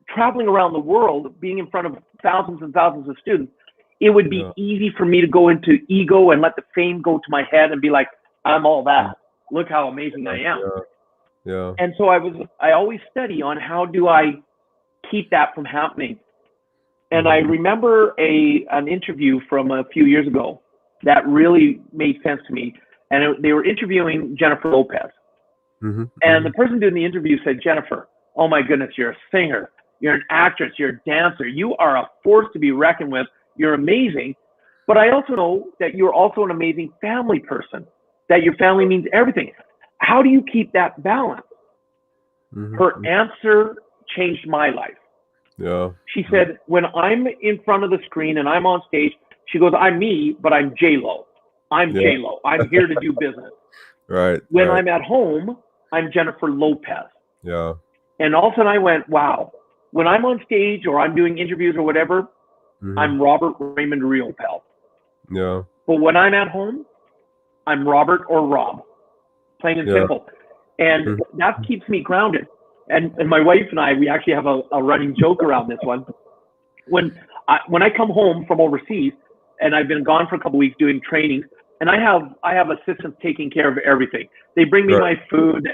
traveling around the world, being in front of thousands and thousands of students, it would be easy for me to go into ego and let the fame go to my head and be like, I'm all that. Look how amazing I am. Yeah. And so I always study on how do I keep that from happening. And I remember an interview from a few years ago that really made sense to me. And they were interviewing Jennifer Lopez. And the person doing the interview said, Jennifer, oh my goodness, you're a singer. You're an actress. You're a dancer. You are a force to be reckoned with. You're amazing. But I also know that you're also an amazing family person, that your family means everything. How do you keep that balance? Her answer changed my life. Yeah. She said, when I'm in front of the screen and I'm on stage, she goes, I'm me, but I'm J-Lo. I'm J-Lo. I'm here to do business. Right. When I'm at home, I'm Jennifer Lopez. Yeah. And all of a sudden I went, wow. When I'm on stage or I'm doing interviews or whatever, I'm Robert Raymond Riopel. Yeah. But when I'm at home, I'm Robert or Rob. Plain and simple. And that keeps me grounded. And my wife and I, we actually have a running joke around this one. When I come home from overseas, and I've been gone for a couple of weeks doing training, and I have assistants taking care of everything. They bring me my food.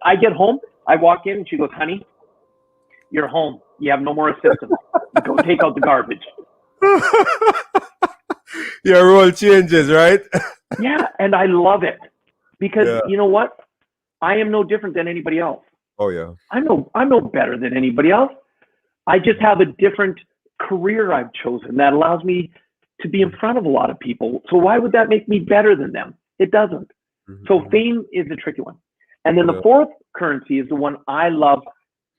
I get home, I walk in, and she goes, honey, you're home. You have no more assistants. Go take out the garbage. Your role changes, right? Yeah, and I love it. Because you know what? I am no different than anybody else. Oh, yeah. I'm no better than anybody else. I just have a different career I've chosen that allows me to be in front of a lot of people. So why would that make me better than them? It doesn't. So fame is a tricky one. And then the fourth currency is the one I love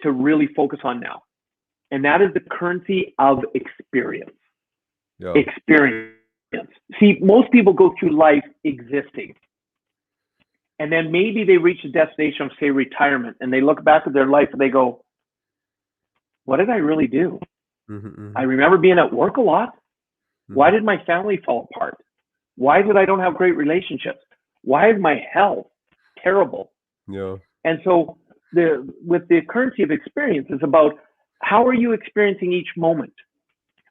to really focus on now. And that is the currency of experience. Yeah. Experience. See, most people go through life existing. And then maybe they reach a destination of, say, retirement, and they look back at their life and they go, what did I really do? I remember being at work a lot. Why did my family fall apart? Why did I don't have great relationships? Why is my health terrible? Yeah. And so with the currency of experience, it's about how are you experiencing each moment?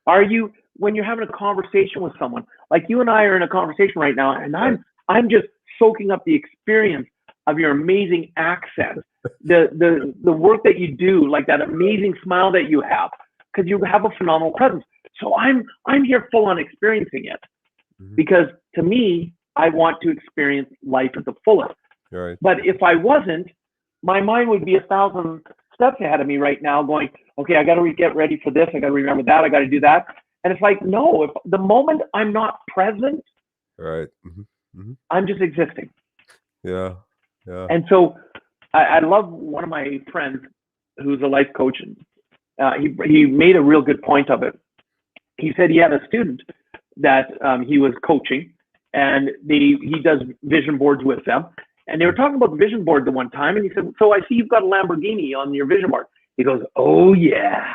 Are you, when you're having a conversation with someone, like you and I are in a conversation right now, and I'm just soaking up the experience of your amazing accent, the work that you do, like that amazing smile that you have, because you have a phenomenal presence. So I'm here full on experiencing it, because to me, I want to experience life at the fullest. Right. But if I wasn't, my mind would be 1,000 steps ahead of me right now going, okay, I got to get ready for this. I got to remember that. I got to do that. And it's like, no, if the moment I'm not present, Right. I'm just existing. Yeah. Yeah. And so I love one of my friends who's a life coach, and he made a real good point of it. He said he had a student that he was coaching, and he does vision boards with them. And they were talking about the vision board the one time, and he said, so I see you've got a Lamborghini on your vision board. He goes, oh yeah.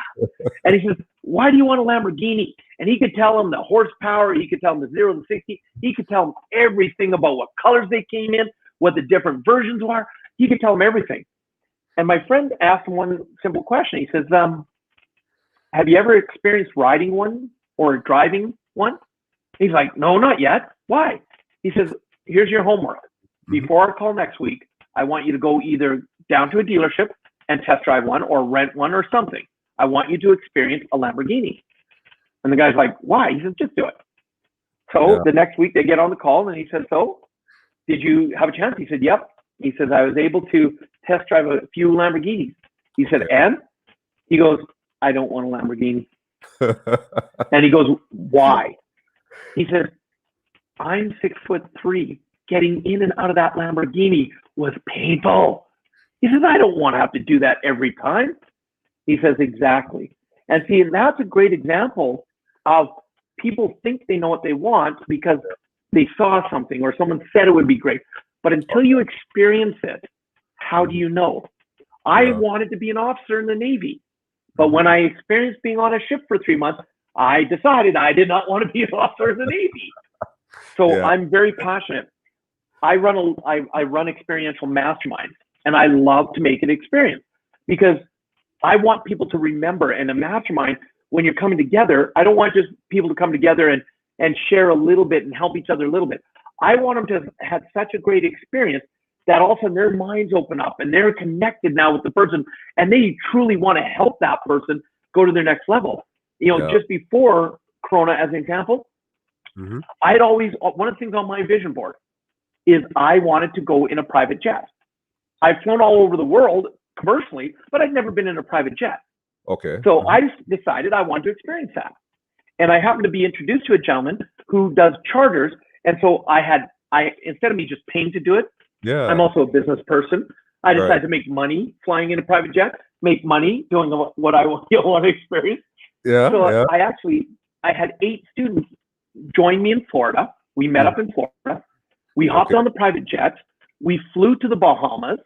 And he says, why do you want a Lamborghini? And he could tell him the horsepower, he could tell him the 0 to 60, he could tell him everything about what colors they came in, what the different versions are. He could tell him everything. And my friend asked him one simple question. He says, have you ever experienced riding one or driving one? He's like, no, not yet. Why? He says, here's your homework. Before our call next week, I want you to go either down to a dealership and test drive one or rent one or something. I want you to experience a Lamborghini. And the guy's like, why? He says, just do it. So the next week they get on the call, and he said, so did you have a chance? He said, yep. He says, I was able to test drive a few Lamborghinis. He said, and? He goes, I don't want a Lamborghini. And he goes, why? He says, I'm 6'3". Getting in and out of that Lamborghini was painful. He says, I don't want to have to do that every time. He says, exactly. And see, that's a great example of people think they know what they want because they saw something or someone said it would be great. But until you experience it, how do you know? I wanted to be an officer in the Navy. But when I experienced being on a ship for 3 months, I decided I did not want to be an officer in the Navy. So I'm very passionate. I run experiential masterminds, and I love to make it experience because I want people to remember. In a mastermind, when you're coming together, I don't want just people to come together and share a little bit and help each other a little bit. I want them to have such a great experience that all of a sudden their minds open up and they're connected now with the person, and they truly want to help that person go to their next level. Just before Corona, as an example, I'd always, one of the things on my vision board is I wanted to go in a private jet. I've flown all over the world commercially, but I'd never been in a private jet. Okay. So I decided I wanted to experience that. And I happened to be introduced to a gentleman who does charters. And so instead of me just paying to do it, I'm also a business person. I decided to make money flying in a private jet, make money doing what I want to experience. I had 8 students join me in Florida. We met up in Florida. We hopped on the private jet. We flew to the Bahamas.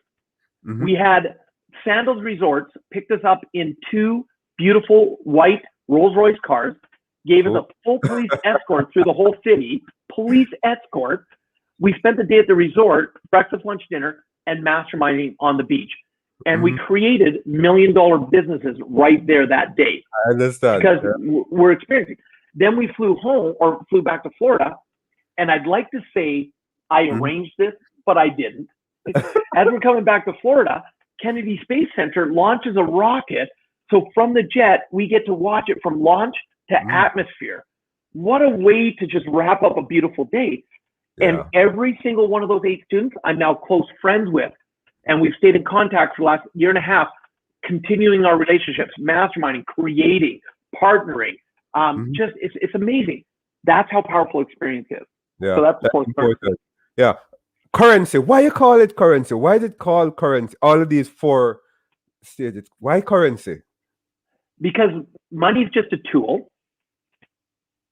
We had Sandals Resorts picked us up in 2 beautiful white Rolls-Royce cars, gave us a full police escort through the whole city, police escort. We spent the day at the resort, breakfast, lunch, dinner, and masterminding on the beach. And we created $1 million businesses right there that day. I understand. Because we're experiencing. Then we flew back to Florida. And I'd like to say I arranged this, but I didn't. As we're coming back to Florida, Kennedy Space Center launches a rocket. So from the jet, we get to watch it from launch to atmosphere. What a way to just wrap up a beautiful day. And every single one of those 8 students, I'm now close friends with. And we've stayed in contact for the last year and a half, continuing our relationships, masterminding, creating, partnering. It's amazing. That's how powerful experience is. Yeah, so that's important. Yeah. Currency. Why you call it currency? Why did it call currency? All of these 4 stages. Why currency? Because money is just a tool.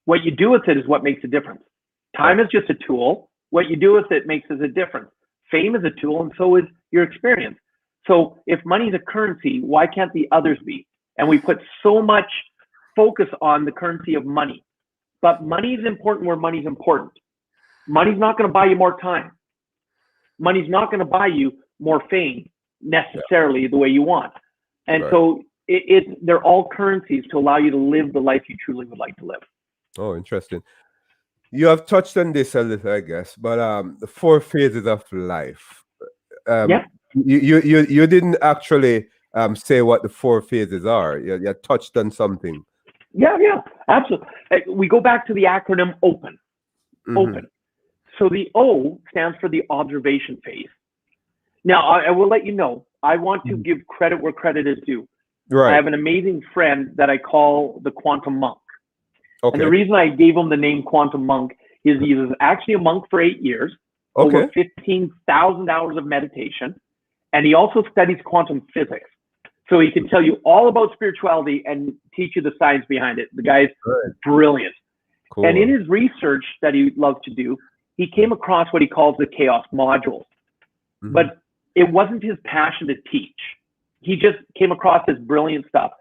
What you do with it is what makes a difference. Time is just a tool. What you do with it makes a difference. Fame is a tool, and so is your experience. So if money is a currency, why can't the others be? And we put so much focus on the currency of money. But money is important where money's important. Money's not going to buy you more time. Money's not going to buy you more fame necessarily the way you want. And so they're all currencies to allow you to live the life you truly would like to live. Oh, interesting. You have touched on this a little, I guess, but the 4 phases of life. You didn't actually say what the 4 phases are. You touched on something. Yeah, absolutely. We go back to the acronym OPEN. Open. So the O stands for the observation phase. Now, I will let you know, I want to give credit where credit is due. I have an amazing friend that I call the Quantum Monk. And the reason I gave him the name Quantum Monk is he was actually a monk for 8 years, over 15,000 hours of meditation, and he also studies quantum physics. So he can tell you all about spirituality and teach you the science behind it. The guy's brilliant. Cool. And in his research that he loves to do, he came across what he calls the chaos modules. But it wasn't his passion to teach. He just came across this brilliant stuff.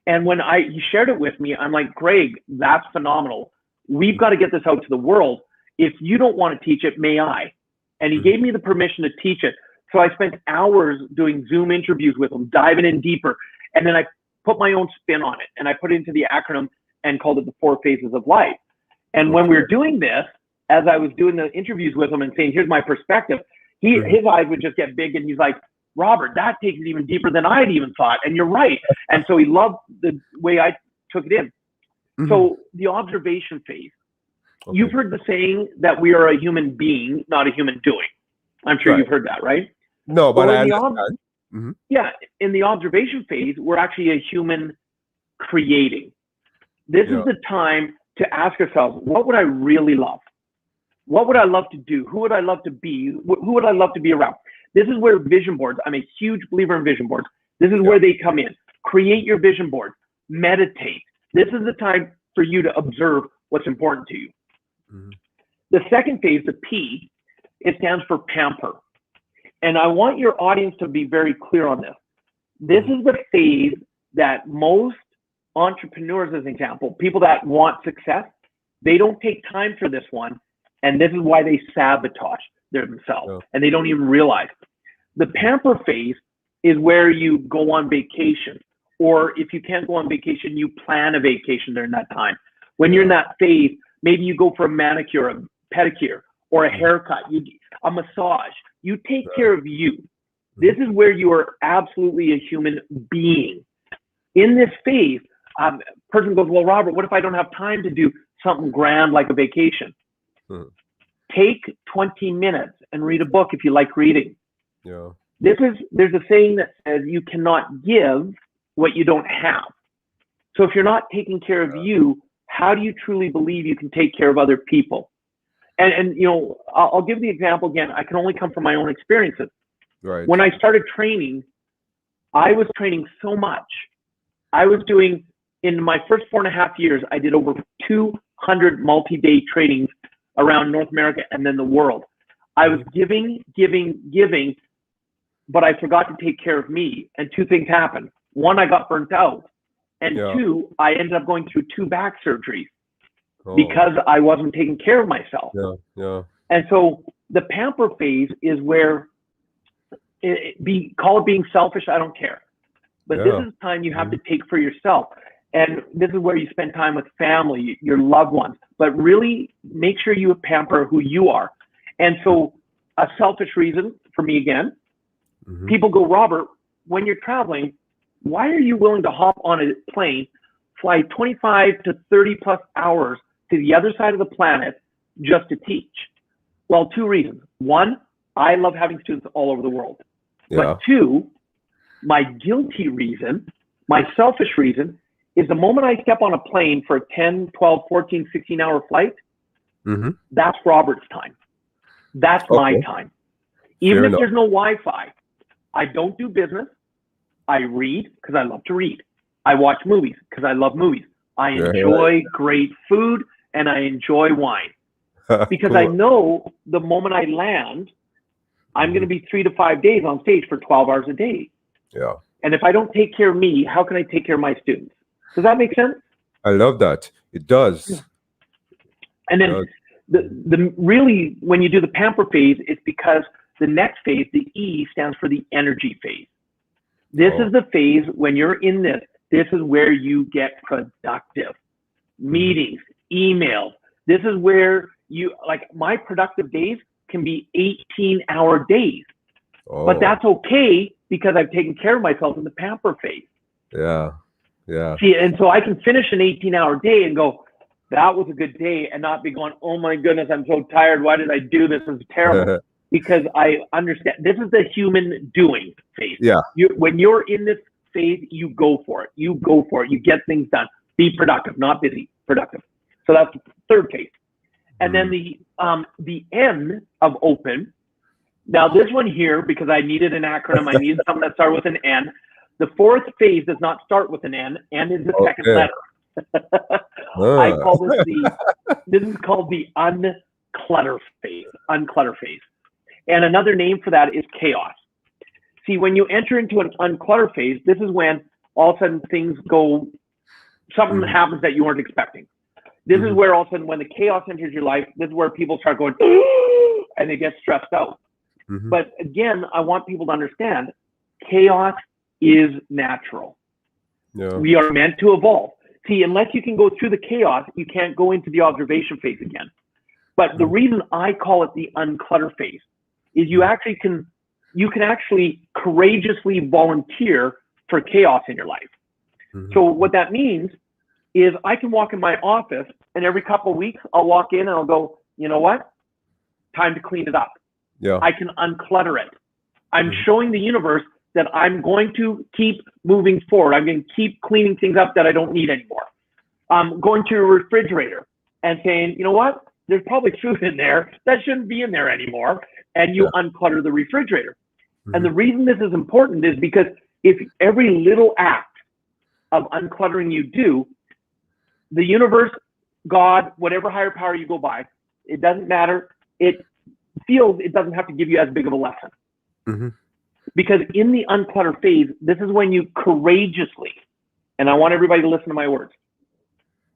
And when he shared it with me, I'm like, Greg, that's phenomenal. We've got to get this out to the world. If you don't want to teach it, may I? And he gave me the permission to teach it. So I spent hours doing Zoom interviews with him, diving in deeper. And then I put my own spin on it. And I put it into the acronym and called it the 4 phases of life. And when we were doing this, as I was doing the interviews with him and saying, here's my perspective, his eyes would just get big. And he's like, Robert, that takes it even deeper than I'd even thought. And you're right. And so he loved the way I took it in. So the observation phase, you've heard the saying that we are a human being, not a human doing. I'm sure you've heard that, right? No, but I yeah, in the observation phase, we're actually a human creating. This is the time to ask ourselves, what would I really love? What would I love to do? Who would I love to be? Who would I love to be around? This is where vision boards, I'm a huge believer in vision boards. This is where they come in. Create your vision board. Meditate. This is the time for you to observe what's important to you. The second phase, the P, it stands for pamper. And I want your audience to be very clear on this. This is the phase that most entrepreneurs, as an example, people that want success, they don't take time for this one. And this is why they sabotage themselves and they don't even realize. The pamper phase is where you go on vacation. or if you can't go on vacation, you plan a vacation during that time. When you're in that phase, maybe you go for a manicure, a pedicure, or a haircut, a massage. You take care of you. This is where you are absolutely a human being. In this phase, person goes, well, Robert, what if I don't have time to do something grand like a vacation? Take 20 minutes and read a book if you like reading. Yeah. There's a saying that says you cannot give what you don't have. So if you're not taking care of you, how do you truly believe you can take care of other people? And you know, I'll give the example again. I can only come from my own experiences. Right. When I started training, I was training so much. I was doing, in my first 4.5 years, I did over 200 multi-day trainings around North America and then the world. I was giving, but I forgot to take care of me. And two things happened. One, I got burnt out. And two, I ended up going through 2 back surgeries because I wasn't taking care of myself. And so the pamper phase is where, call it being selfish, I don't care. But this is time you have to take for yourself. And this is where you spend time with family, your loved ones, but really make sure you pamper who you are. And so a selfish reason for me again, people go, Robert, when you're traveling, why are you willing to hop on a plane, fly 25 to 30 plus hours to the other side of the planet just to teach? Well, 2 reasons. One, I love having students all over the world. But 2, my guilty reason, my selfish reason, is the moment I step on a plane for a 10, 12, 14, 16-hour flight, that's Robert's time. That's my time. Even if there's no Wi-Fi, I don't do business. I read because I love to read. I watch movies because I love movies. I enjoy great food and I enjoy wine because I know the moment I land, I'm going to be 3 to 5 days on stage for 12 hours a day. And if I don't take care of me, how can I take care of my students? Does that make sense? I love that. It does. And then the really, when you do the pamper phase, it's because the next phase, the E, stands for the energy phase. This is the phase when you're in this. This is where you get productive. Meetings, emails. This is where you, like, my productive days can be 18-hour days. But that's okay because I've taken care of myself in the pamper phase. See, and so I can finish an 18-hour day and go, that was a good day, and not be going, oh my goodness, I'm so tired. Why did I do this? It was terrible. Because I understand this is the human doing phase. When you're in this phase, you go for it. You go for it. You get things done. Be productive, not busy, productive. So that's the third phase. And then the N of open. Now this one here, because I needed an acronym, I needed something that started with an N. The fourth phase does not start with an N. N is the second letter. I call this is called the unclutter phase. Unclutter phase. And another name for that is chaos. See, when you enter into an unclutter phase, this is when all of a sudden things go, something happens that you weren't expecting. This is where all of a sudden when the chaos enters your life, this is where people start going, and they get stressed out. But again, I want people to understand chaos is natural. We are meant to evolve. See, unless you can go through the chaos, you can't go into the observation phase again. But the reason I call it the unclutter phase is you can actually courageously volunteer for chaos in your life. So what that means is I can walk in my office and every couple of weeks I'll walk in and I'll go, you know what? Time to clean it up. I can unclutter it. I'm showing the universe that I'm going to keep moving forward. I'm going to keep cleaning things up that I don't need anymore. I'm going to a refrigerator and saying, you know what? There's probably food in there that shouldn't be in there anymore. And you unclutter the refrigerator. And the reason this is important is because if every little act of uncluttering you do, the universe, God, whatever higher power you go by, it doesn't matter. It feels it doesn't have to give you as big of a lesson. Because in the unclutter phase, this is when you courageously, and I want everybody to listen to my words,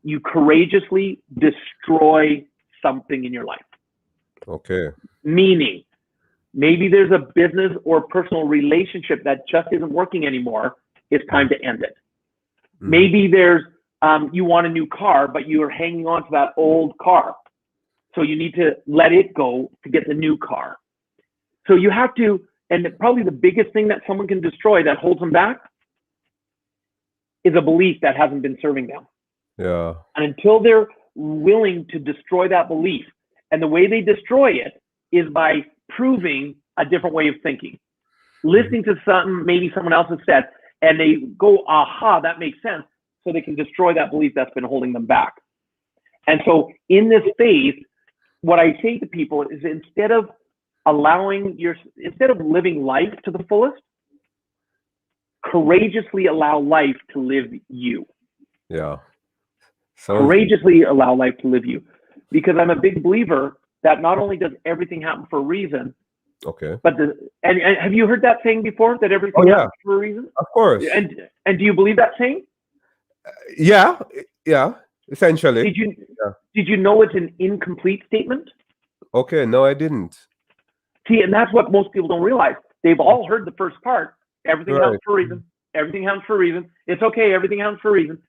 you courageously destroy something in your life. Meaning, maybe there's a business or personal relationship that just isn't working anymore. It's time to end it. Maybe there's you want a new car, but you're hanging on to that old car. So you need to let it go to get the new car. So you have to, and probably the biggest thing that someone can destroy that holds them back is a belief that hasn't been serving them. Yeah. And until they're willing to destroy that belief, and the way they destroy it is by proving a different way of thinking. Listening to something maybe someone else has said, and they go, aha, that makes sense. So they can destroy that belief that's been holding them back. And so in this phase, what I say to people is instead of living life to the fullest, courageously allow life to live you. Yeah. Courageously allow life to live you. Because I'm a big believer that not only does everything happen for a reason, okay, but and have you heard that saying before, that everything happens for a reason? Of course. And do you believe that saying? Yeah, essentially. Did you know it's an incomplete statement? Okay, no, I didn't. See, and that's what most people don't realize. They've all heard the first part. Everything happens for a reason. Everything happens for a reason. It's okay. Everything happens for a reason.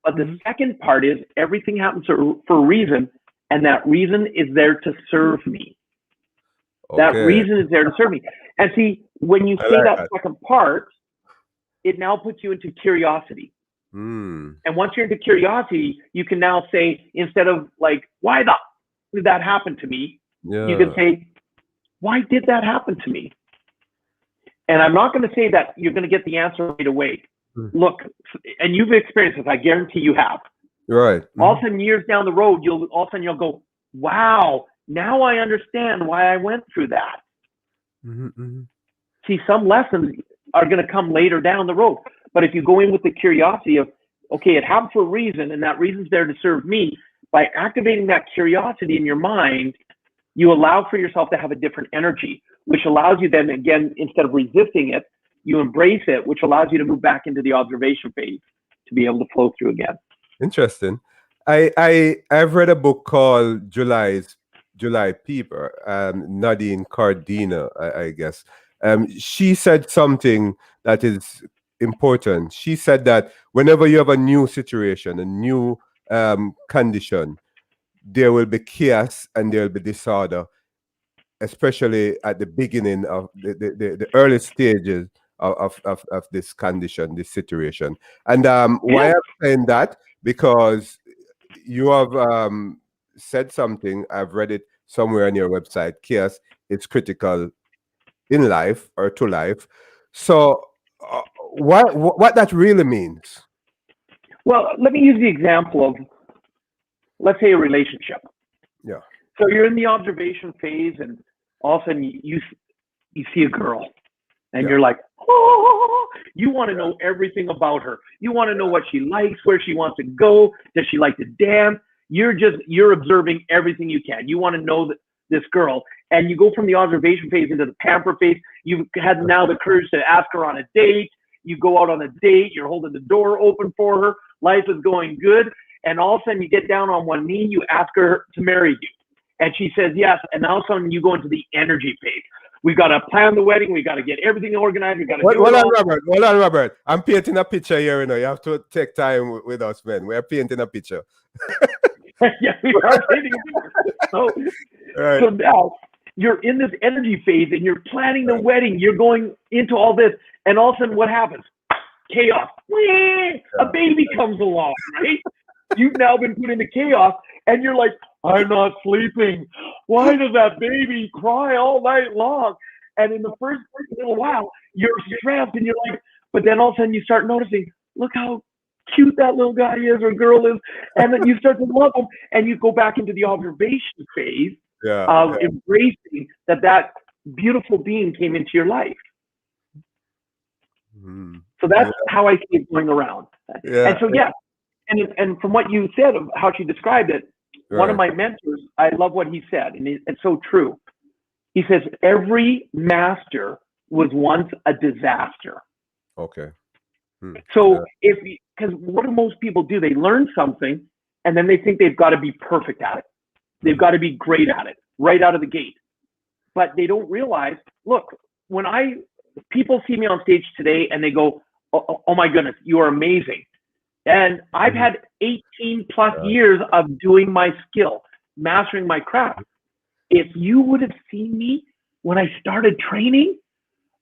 But the second part is everything happens for a reason, and that reason is there to serve me. Okay. That reason is there to serve me. And see, when you say that second part, it now puts you into curiosity. And once you're into curiosity, you can now say, instead of like, why did that happen to me? Yeah. You can say, why did that happen to me? And I'm not going to say that you're going to get the answer right away. Look, and you've experienced this, I guarantee you have. Right. All of a sudden, years down the road, you'll go, wow, now I understand why I went through that. See, some lessons are going to come later down the road. But if you go in with the curiosity of, okay, it happened for a reason, and that reason's there to serve me, by activating that curiosity in your mind, you allow for yourself to have a different energy, which allows you then, again, instead of resisting it, you embrace it, which allows you to move back into the observation phase to be able to flow through again. Interesting. I've read a book called July People, Nadine Cardina, I guess. She said something that is important. She said that whenever you have a new situation, a new condition, there will be chaos and there will be disorder, especially at the beginning of the early stages of this condition, this situation. And why I'm saying that, because you have said something, I've read it somewhere on your website, chaos is critical in life or to life. So what that really means? Well, let me use the example of, let's say, a relationship. Yeah. So you're in the observation phase, and all of a sudden you see a girl, and you're like, oh, you want to know everything about her. You want to know what she likes, where she wants to go. Does she like to dance? You're observing everything you can. You want to know this girl, and you go from the observation phase into the pamper phase. You've had now the courage to ask her on a date. You go out on a date. You're holding the door open for her. Life is going good. And all of a sudden you get down on one knee. You ask her to marry you. And she says yes. And all of a sudden you go into the energy phase. We've got to plan the wedding. We got to get everything organized. We got to hold on, Robert. I'm painting a picture here. You have to take time with us, man. We're painting a picture. Yeah, we are painting a picture. So now you're in this energy phase and you're planning the wedding. You're going into all this. And all of a sudden what happens? Chaos. A baby comes along, right? You've now been put into chaos and you're like, I'm not sleeping. Why does that baby cry all night long? And in the first little while, you're stressed and you're like, but then all of a sudden you start noticing, look how cute that little guy is or girl is. And then you start to love them and you go back into the observation phase of embracing that beautiful being came into your life. So that's how I see it going around. And so, and from what you said of how she described it, one of my mentors, I love what he said, and it's so true. He says, every master was once a disaster. Okay. So because what do most people do? They learn something, and then they think they've got to be perfect at it. They've got to be great at it right out of the gate. But they don't realize, look, when people see me on stage today and they go, oh my goodness, you are amazing. And I've Mhm. had 18 plus Yeah. years of doing my skill, mastering my craft. If you would have seen me when I started training,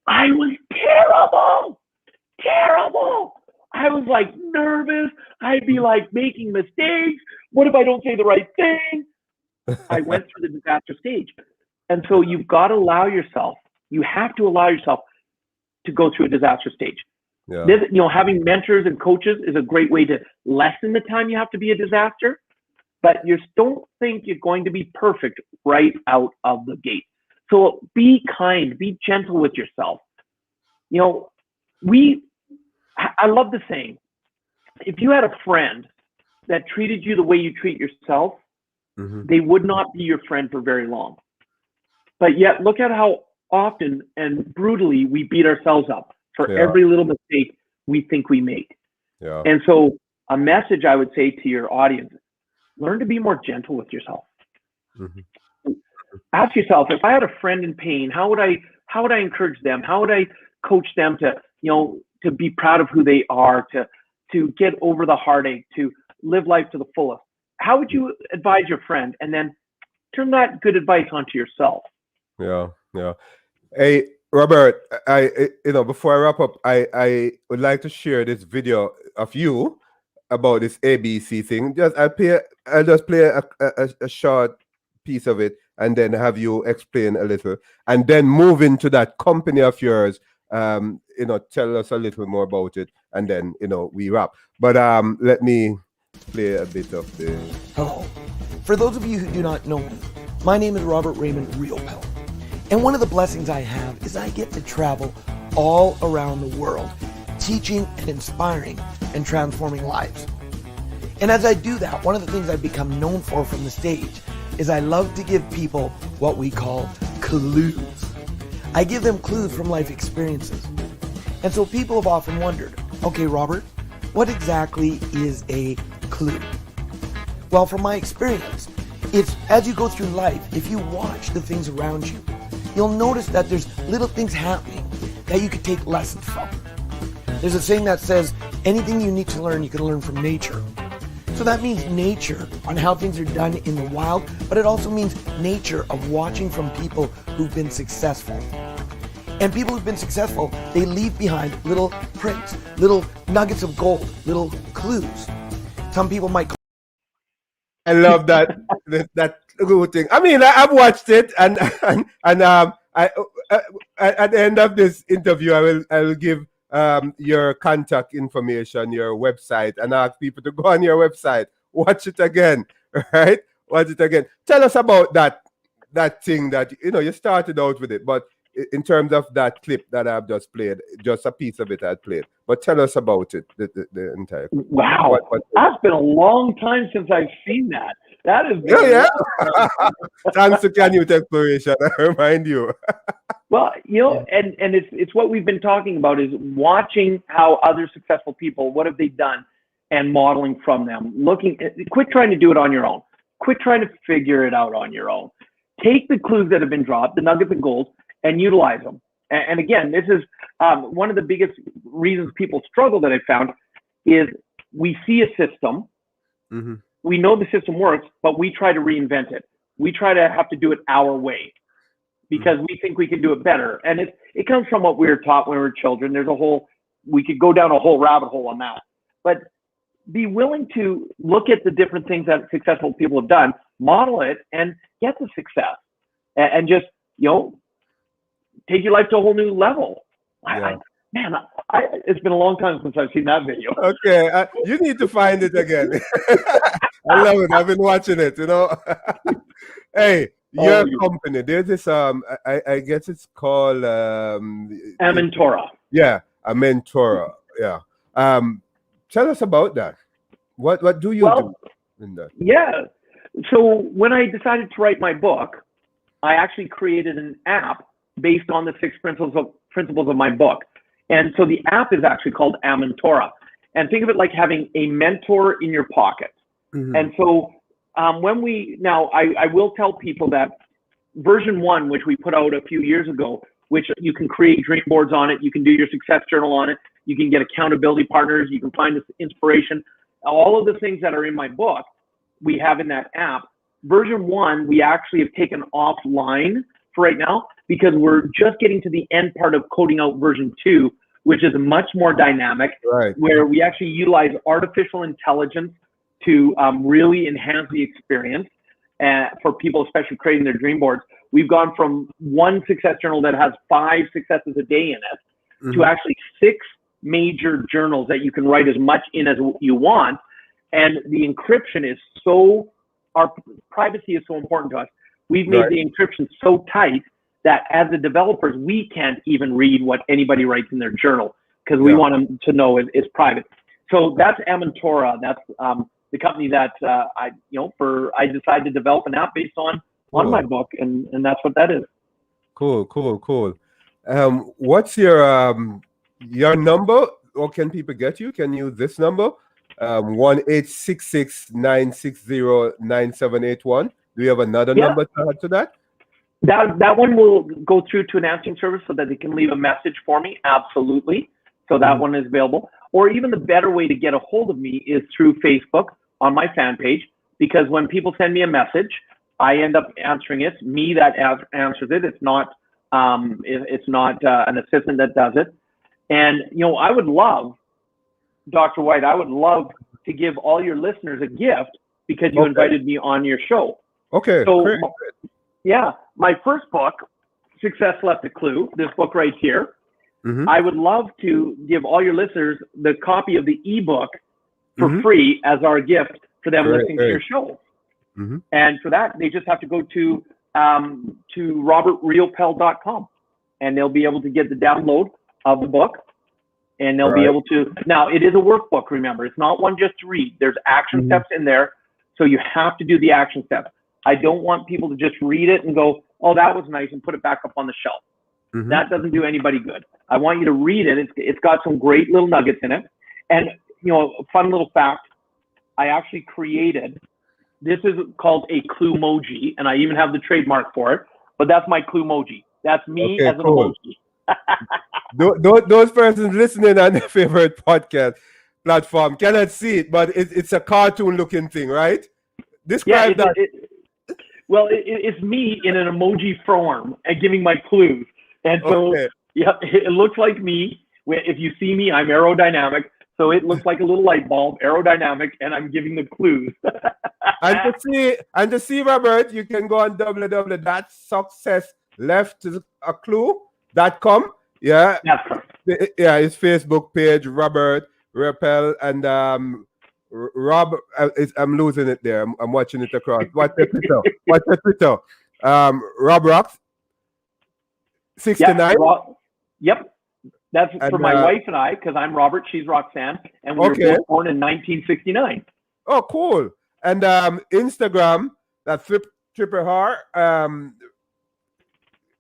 I was terrible, terrible. I was like nervous. I'd be like making mistakes. What if I don't say the right thing? I went through the disaster stage. And so you've got to allow yourself, you have to allow yourself to go through a disaster stage. Yeah. This, having mentors and coaches is a great way to lessen the time you have to be a disaster, but you don't think you're going to be perfect right out of the gate. So be kind, be gentle with yourself. I love the saying, if you had a friend that treated you the way you treat yourself, Mhm. they would not be your friend for very long. But yet, look at how often and brutally we beat ourselves up for Yeah. every little mistake we think we make. Yeah. And so, a message I would say to your audience: learn to be more gentle with yourself. Mhm. Ask yourself, if I had a friend in pain, how would I encourage them? How would I coach them to be proud of who they are, to get over the heartache, to live life to the fullest? How would you advise your friend, and then turn that good advice onto yourself? Yeah. Yeah. Hey, Robert, before I wrap up, I would like to share this video of you about this ABC thing. I'll just play a short piece of it and then have you explain a little and then move into that company of yours. Tell us a little more about it and then, we wrap. But let me play a bit of the. Hello. For those of you who do not know me, my name is Robert Raymond Riopel. And one of the blessings I have is I get to travel all around the world, teaching and inspiring and transforming lives. And as I do that, one of the things I've become known for from the stage is I love to give people what we call clues. I give them clues from life experiences. And so people have often wondered, okay, Robert, what exactly is a clue? Well, from my experience, it's as you go through life, if you watch the things around you, you'll notice that there's little things happening that you could take lessons from. There's a saying that says, anything you need to learn, you can learn from nature. So that means nature on how things are done in the wild, but it also means nature of watching from people who've been successful. And people who've been successful, they leave behind little prints, little nuggets of gold, little clues. Some people might I love that good thing. I mean, I've watched it, and at the end of this interview, I will give your contact information, your website, and ask people to go on your website, watch it again, right? Watch it again. Tell us about that thing that you started out with it, but in terms of that clip that I've just played, just a piece of it I played. But tell us about it, the entire clip. Wow, that's been a long time since I've seen that. That has been Yeah. Thanks to Canute Exploration, I remind you. Well, and it's what we've been talking about is watching how other successful people, what have they done, and modeling from them. Quit trying to do it on your own. Quit trying to figure it out on your own. Take the clues that have been dropped, the nuggets of gold, and utilize them. And again, this is one of the biggest reasons people struggle that I found is we see a system, Mm-hmm. we know the system works, but we try to reinvent it. We try to have to do it our way because we think we can do it better. And it comes from what we were taught when we were children. We could go down a whole rabbit hole on that. But be willing to look at the different things that successful people have done, model it, and get the success. And just, take your life to a whole new level. Yeah. It's been a long time since I've seen that video. Okay, you need to find it again. I love it. I've been watching it. Hey, your company. There's this. I guess it's called Amentora. Yeah, Amentora. Yeah. Tell us about that. What do you do in that? Yeah. So when I decided to write my book, I actually created an app based on the 6 principles of my book. And so the app is actually called Amentora. And think of it like having a mentor in your pocket. Mm-hmm. And so I will tell people that version 1, which we put out a few years ago, which you can create dream boards on it, you can do your success journal on it, You can get accountability partners. You can find this inspiration. All of the things that are in my book, we have in that app. Version 1, we actually have taken offline for right now because we're just getting to the end part of coding out version 2, which is much more dynamic, where we actually utilize artificial intelligence to really enhance the experience for people, especially creating their dream boards. We've gone from one success journal that has 5 successes a day in it to actually 6 major journals that you can write as much in as you want. And the encryption is so, our privacy is so important to us. We've made the encryption so tight that as the developers, we can't even read what anybody writes in their journal because we want them to know it's private. So that's Amentora. That's the company that I decided to develop an app based on my book, and that's what that is. Cool. What's your number, or can people get you? Can you use this number? 1-866-960-9781. Do you have another number to add to that? That one will go through to an answering service so that they can leave a message for me. Absolutely. So that one is available. Or even the better way to get a hold of me is through Facebook on my fan page, because when people send me a message, I end up answering it. It's me that answers it. It's not an assistant that does it. And I would love, Dr. White, I would love to give all your listeners a gift because you invited me on your show. Okay. So, great. my first book, Success Left a Clue, this book right here, I would love to give all your listeners the copy of the ebook for free as our gift for them listening to your show. And for that, they just have to go to robertriopel.com, and they'll be able to get the download of the book, and they'll be able to. Now, it is a workbook, remember. It's not one just to read. There's action steps in there, so you have to do the action steps. I don't want people to just read it and go, oh, that was nice, and put it back up on the shelf. That doesn't do anybody good. I want you to read it. It's got some great little nuggets in it. And, a fun little fact, I actually created, this is called a Cluemoji, and I even have the trademark for it, but that's my Cluemoji. That's me as an emoji. Those persons listening on their favorite podcast platform cannot see it, but it's a cartoon-looking thing, right? Describe that. It's me in an emoji form and giving my clues. And so, it looks like me. If you see me, I'm aerodynamic. So it looks like a little light bulb, aerodynamic, and I'm giving the clues. and to see Robert, you can go on www.successleftaClue.com. Yeah. That's correct. Yeah, his Facebook page, Robert Riopel, and Rob. I'm losing it there. I'm watching it across. What's your Twitter? Rob Rocks 69. Yep. That's for my wife and I, because I'm Robert, she's Roxanne, and we were both born in 1969. Oh, cool. And Instagram, that's R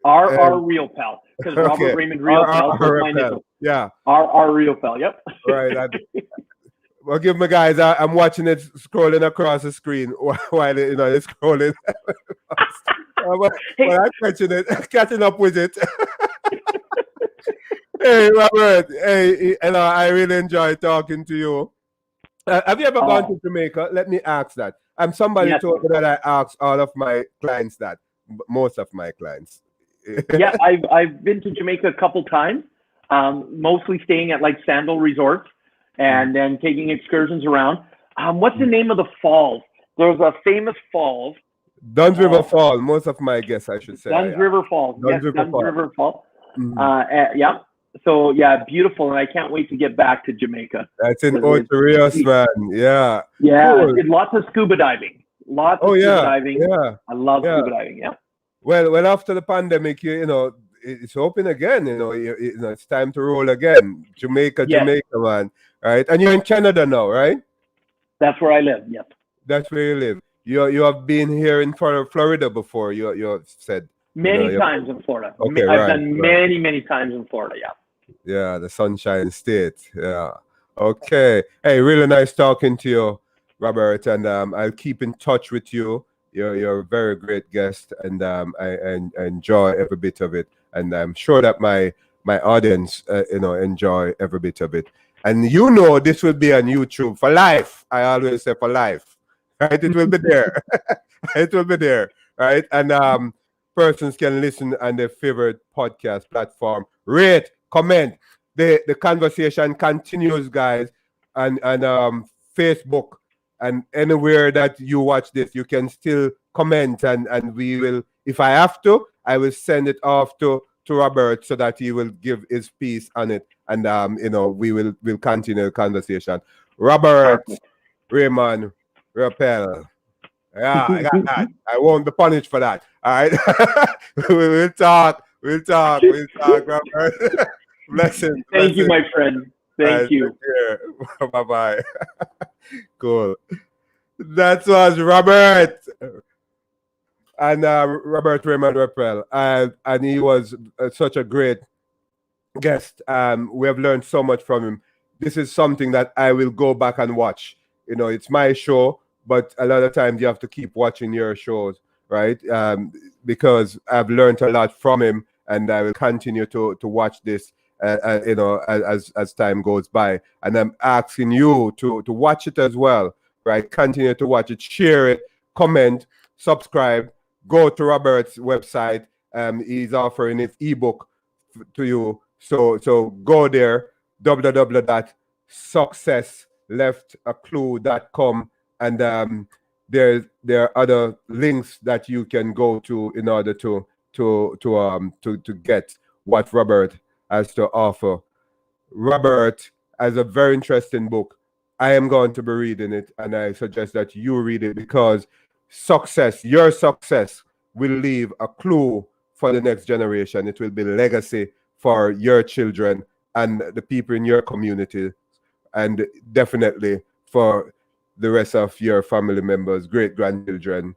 Riopel, because Robert Raymond Riopel is my name. Yeah. R Riopel, yep. Right. Well, give me, guys. I'm watching it scrolling across the screen while it's scrolling. But I'm catching up with it. Hey, Robert. Hey, I really enjoy talking to you. Have you ever gone to Jamaica? Let me ask that. Somebody told me that I ask all of my clients that. Most of my clients. Yeah, I've been to Jamaica a couple times, mostly staying at like Sandal Resorts and then taking excursions around. What's the name of the falls? There's a famous falls. Duns River Falls. Most of my guests, I should say. Duns River Falls. Duns River Falls. Yeah. So beautiful, and I can't wait to get back to Jamaica. That's in Ocho Rios, man. Yeah. Yeah, cool. Did lots of scuba diving. Lots of scuba diving. Yeah. I love scuba diving. Yeah. Well, after the pandemic, it's open again. It's time to roll again. Jamaica, man. Right, and you're in Canada now, right? That's where I live. Yep. That's where you live. You have been here in Florida before. You said many times in Florida. Okay, I've done many times in Florida. Yeah. Yeah, the Sunshine State. Yeah. Okay. Hey, really nice talking to you, Robert, and I'll keep in touch with you. You're a very great guest, and I enjoy every bit of it. And I'm sure that my my audience, enjoy every bit of it. And this will be on YouTube for life. I always say for life, right? It will be there. It will be there, right? And persons can listen on their favorite podcast platform. Rate, comment. The conversation continues, guys, and Facebook and anywhere that you watch this, you can still comment, and we will, if I have to, I will send it off to Robert so that he will give his piece on it, and we'll continue the conversation. Robert, Raymond, Riopel. Yeah, I got that. I won't be punished for that. All right. We'll talk. We'll talk, Robert. Blessings. Thank you, my friend. Thank you. Bye bye. Cool. That was Robert. And Robert Raymond Riopel. And he was such a great guest. We have learned so much from him. This is something that I will go back and watch. It's my show, but a lot of times you have to keep watching your shows, right? Because I've learned a lot from him, and I will continue to watch this, as time goes by. And I'm asking you to watch it as well, right? Continue to watch it, share it, comment, subscribe, go to Robert's website. He's offering his ebook to you. So go there, www.successleftaclue.com, and there are other links that you can go to in order to get what Robert has to offer. Robert has a very interesting book. I am going to be reading it, and I suggest that you read it, because your success will leave a clue for the next generation. It will be legacy for your children and the people in your community, and definitely for the rest of your family members, great-grandchildren,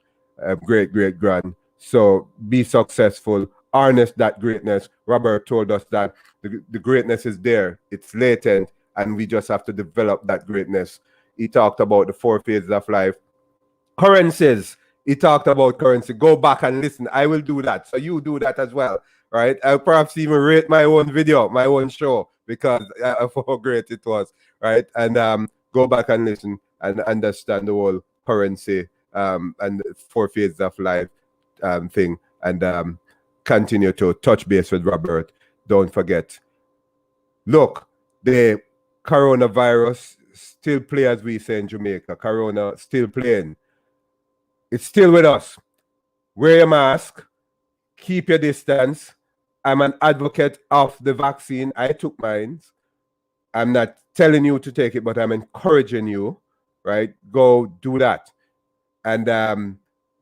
great-great-grand. So be successful, harness that greatness. Robert told us that the greatness is there, it's latent, and we just have to develop that greatness. He talked about the 4 phases of life. Currencies, he talked about currency. Go back and listen. I will do that, so you do that as well, right? I'll perhaps even rate my own video, my own show, because of how great it was, right? And go back and listen and understand the whole currency and 4 phases of life thing, and continue to touch base with Robert. Don't forget, look, the coronavirus still play, as we say in Jamaica. Corona still playing. It's still with us. Wear your mask. Keep your distance. I'm an advocate of the vaccine. I took mine. I'm not telling you to take it, but I'm encouraging you, right? Go do that. And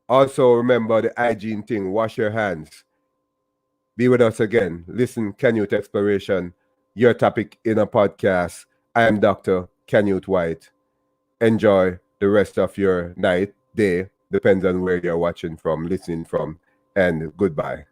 also remember the hygiene thing. Wash your hands. Be with us again. Listen, Canute Exploration, your topic in a podcast. I am Dr. Canute White. Enjoy the rest of your night, day, depends on where you're watching from, listening from, and goodbye.